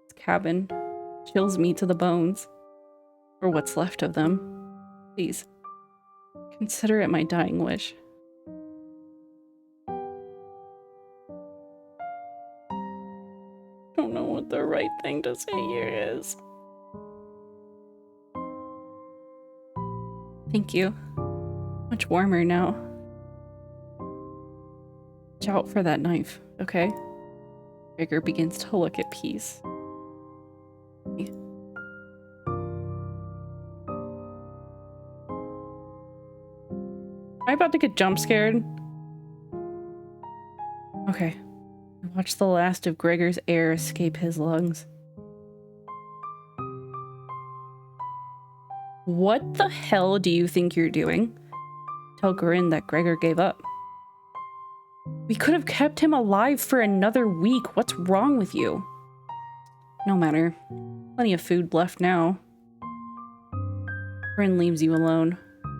This cabin chills me to the bones. Or what's left of them. Please, consider it my dying wish. Don't know what the right thing to say here is. Thank you. Much warmer now. Watch out for that knife, okay? Gregor begins to look at peace. Am I about to get jump scared? Okay. Watch the last of Gregor's air escape his lungs. What the hell do you think you're doing? Tell Corinne that Gregor gave up. We could have kept him alive for another week. What's wrong with you? No matter. Plenty of food left now. Corinne leaves you alone.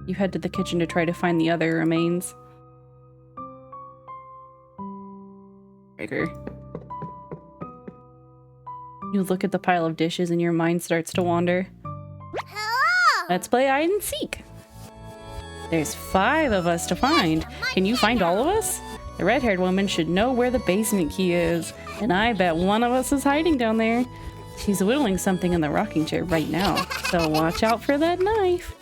You head to the kitchen to try to find the other remains. Trigger. You look at the pile of dishes and your mind starts to wander. Hello! Let's play hide and seek. There's 5 of us to find. Can you find all of us? The red-haired woman should know where the basement key is, and I bet one of us is hiding down there. She's whittling something in the rocking chair right now, so watch out for that knife.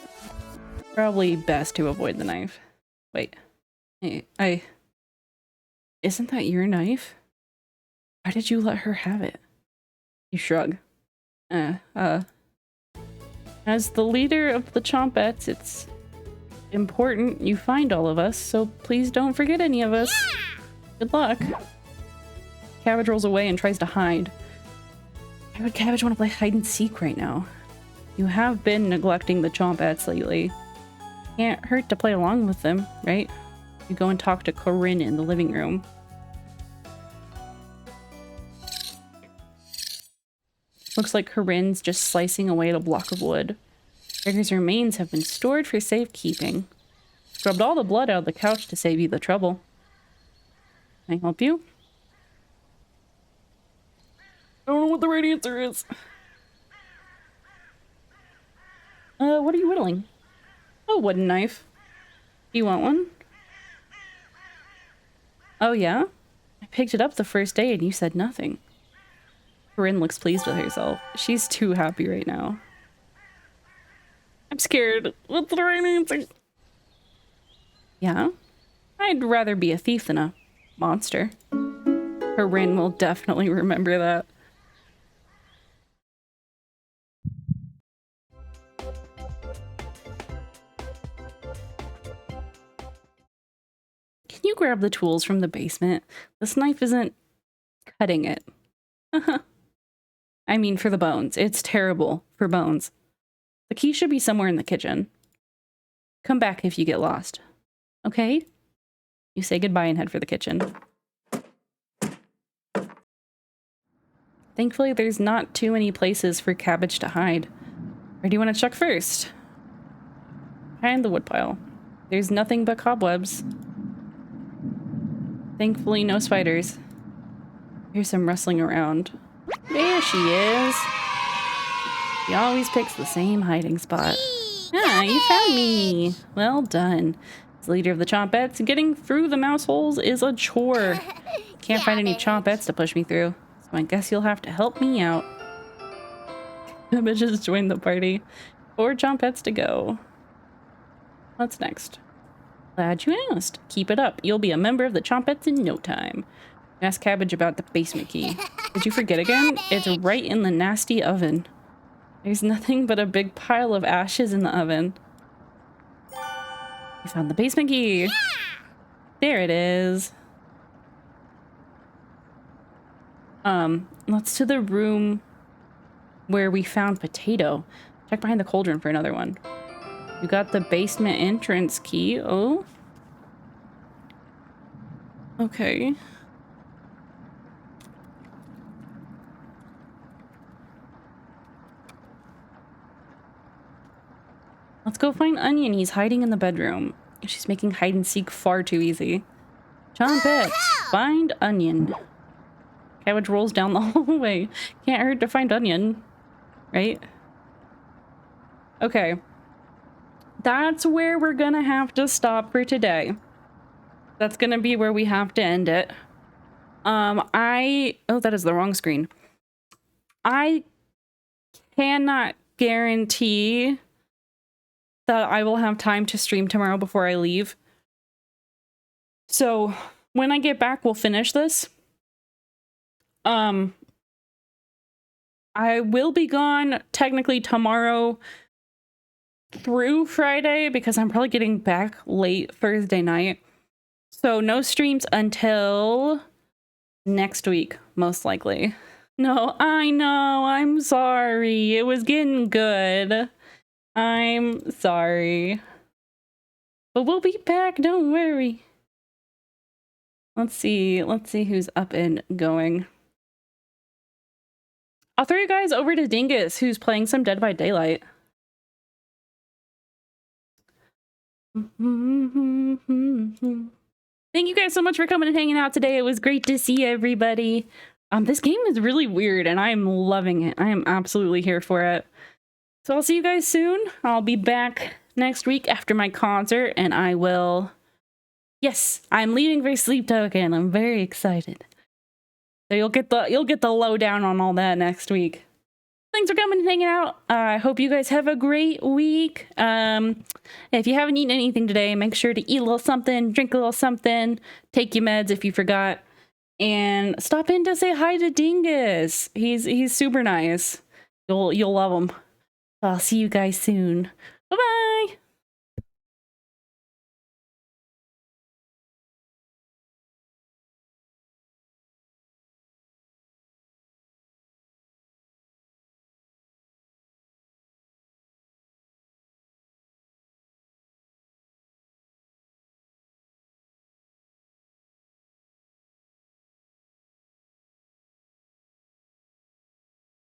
Probably best to avoid the knife. Wait. Isn't that your knife? Why did you let her have it? You shrug. As the leader of the Chompettes, it's important you find all of us, so please don't forget any of us. Yeah! Good luck. Cabbage rolls away and tries to hide. Why would Cabbage want to play hide and seek right now? You have been neglecting the Chompettes lately. Can't hurt to play along with them, right? You go and talk to Corinne in the living room. Looks like Corinne's just slicing away at a block of wood. Gregor's remains have been stored for safekeeping. Scrubbed all the blood out of the couch to save you the trouble. Can I help you? I don't know what the right answer is. What are you whittling? A wooden knife. Do you want one? Oh yeah? I picked it up the first day and you said nothing. Corinne looks pleased with herself. She's too happy right now. I'm scared. What's the right answer? Yeah? I'd rather be a thief than a monster. Corinne will definitely remember that. Can you grab the tools from the basement? This knife isn't cutting it. I mean, for the bones. It's terrible for bones. The key should be somewhere in the kitchen. Come back if you get lost. Okay? You say goodbye and head for the kitchen. Thankfully, there's not too many places for Cabbage to hide. Where do you want to check first? Behind the woodpile. There's nothing but cobwebs. Thankfully, no spiders. Here's some rustling around. There she is. She always picks the same hiding spot. Ah, you found me. Well done. As leader of the Chompettes, getting through the mouse holes is a chore. Can't find any Chompettes to push me through, so I guess you'll have to help me out. The bitches joined the party. 4 Chompettes to go. What's next? Glad you asked. Keep it up. You'll be a member of the Chompettes in no time. Ask Cabbage about the basement key. Did you forget again? It's right in the nasty oven. There's nothing but a big pile of ashes in the oven. I found the basement key. Yeah! There it is. Let's to the room where we found Potato. Check behind the cauldron for another one. You got the basement entrance key. Oh. Okay. Let's go find Onion. He's hiding in the bedroom. She's making hide and seek far too easy. Chompette, find Onion. Cabbage rolls down the hallway. Can't hurt to find Onion, right? Okay. That's where we're gonna have to stop for today. That's gonna be where we have to end it. Oh, that is the wrong screen. I cannot guarantee that I will have time to stream tomorrow before I leave. So when I get back, we'll finish this. I will be gone technically tomorrow through Friday because I'm probably getting back late Thursday night. So no streams until next week, most likely. No, I know. I'm sorry. It was getting good. I'm sorry. But we'll be back, don't worry. Let's see who's up and going. I'll throw you guys over to Dingus, who's playing some Dead by Daylight. Thank you guys so much for coming and hanging out today. It was great to see everybody. This game is really weird and I'm loving it. I am absolutely here for it. So I'll see you guys soon. I'll be back next week after my concert and I will... Yes, I'm leaving for Sleep Token. I'm very excited. So you'll get the lowdown on all that next week. Thanks for coming and hanging out. I hope you guys have a great week. If you haven't eaten anything today, make sure to eat a little something, drink a little something, take your meds if you forgot, and stop in to say hi to Dingus. He's super nice. You'll love him. I'll see you guys soon. Bye-bye.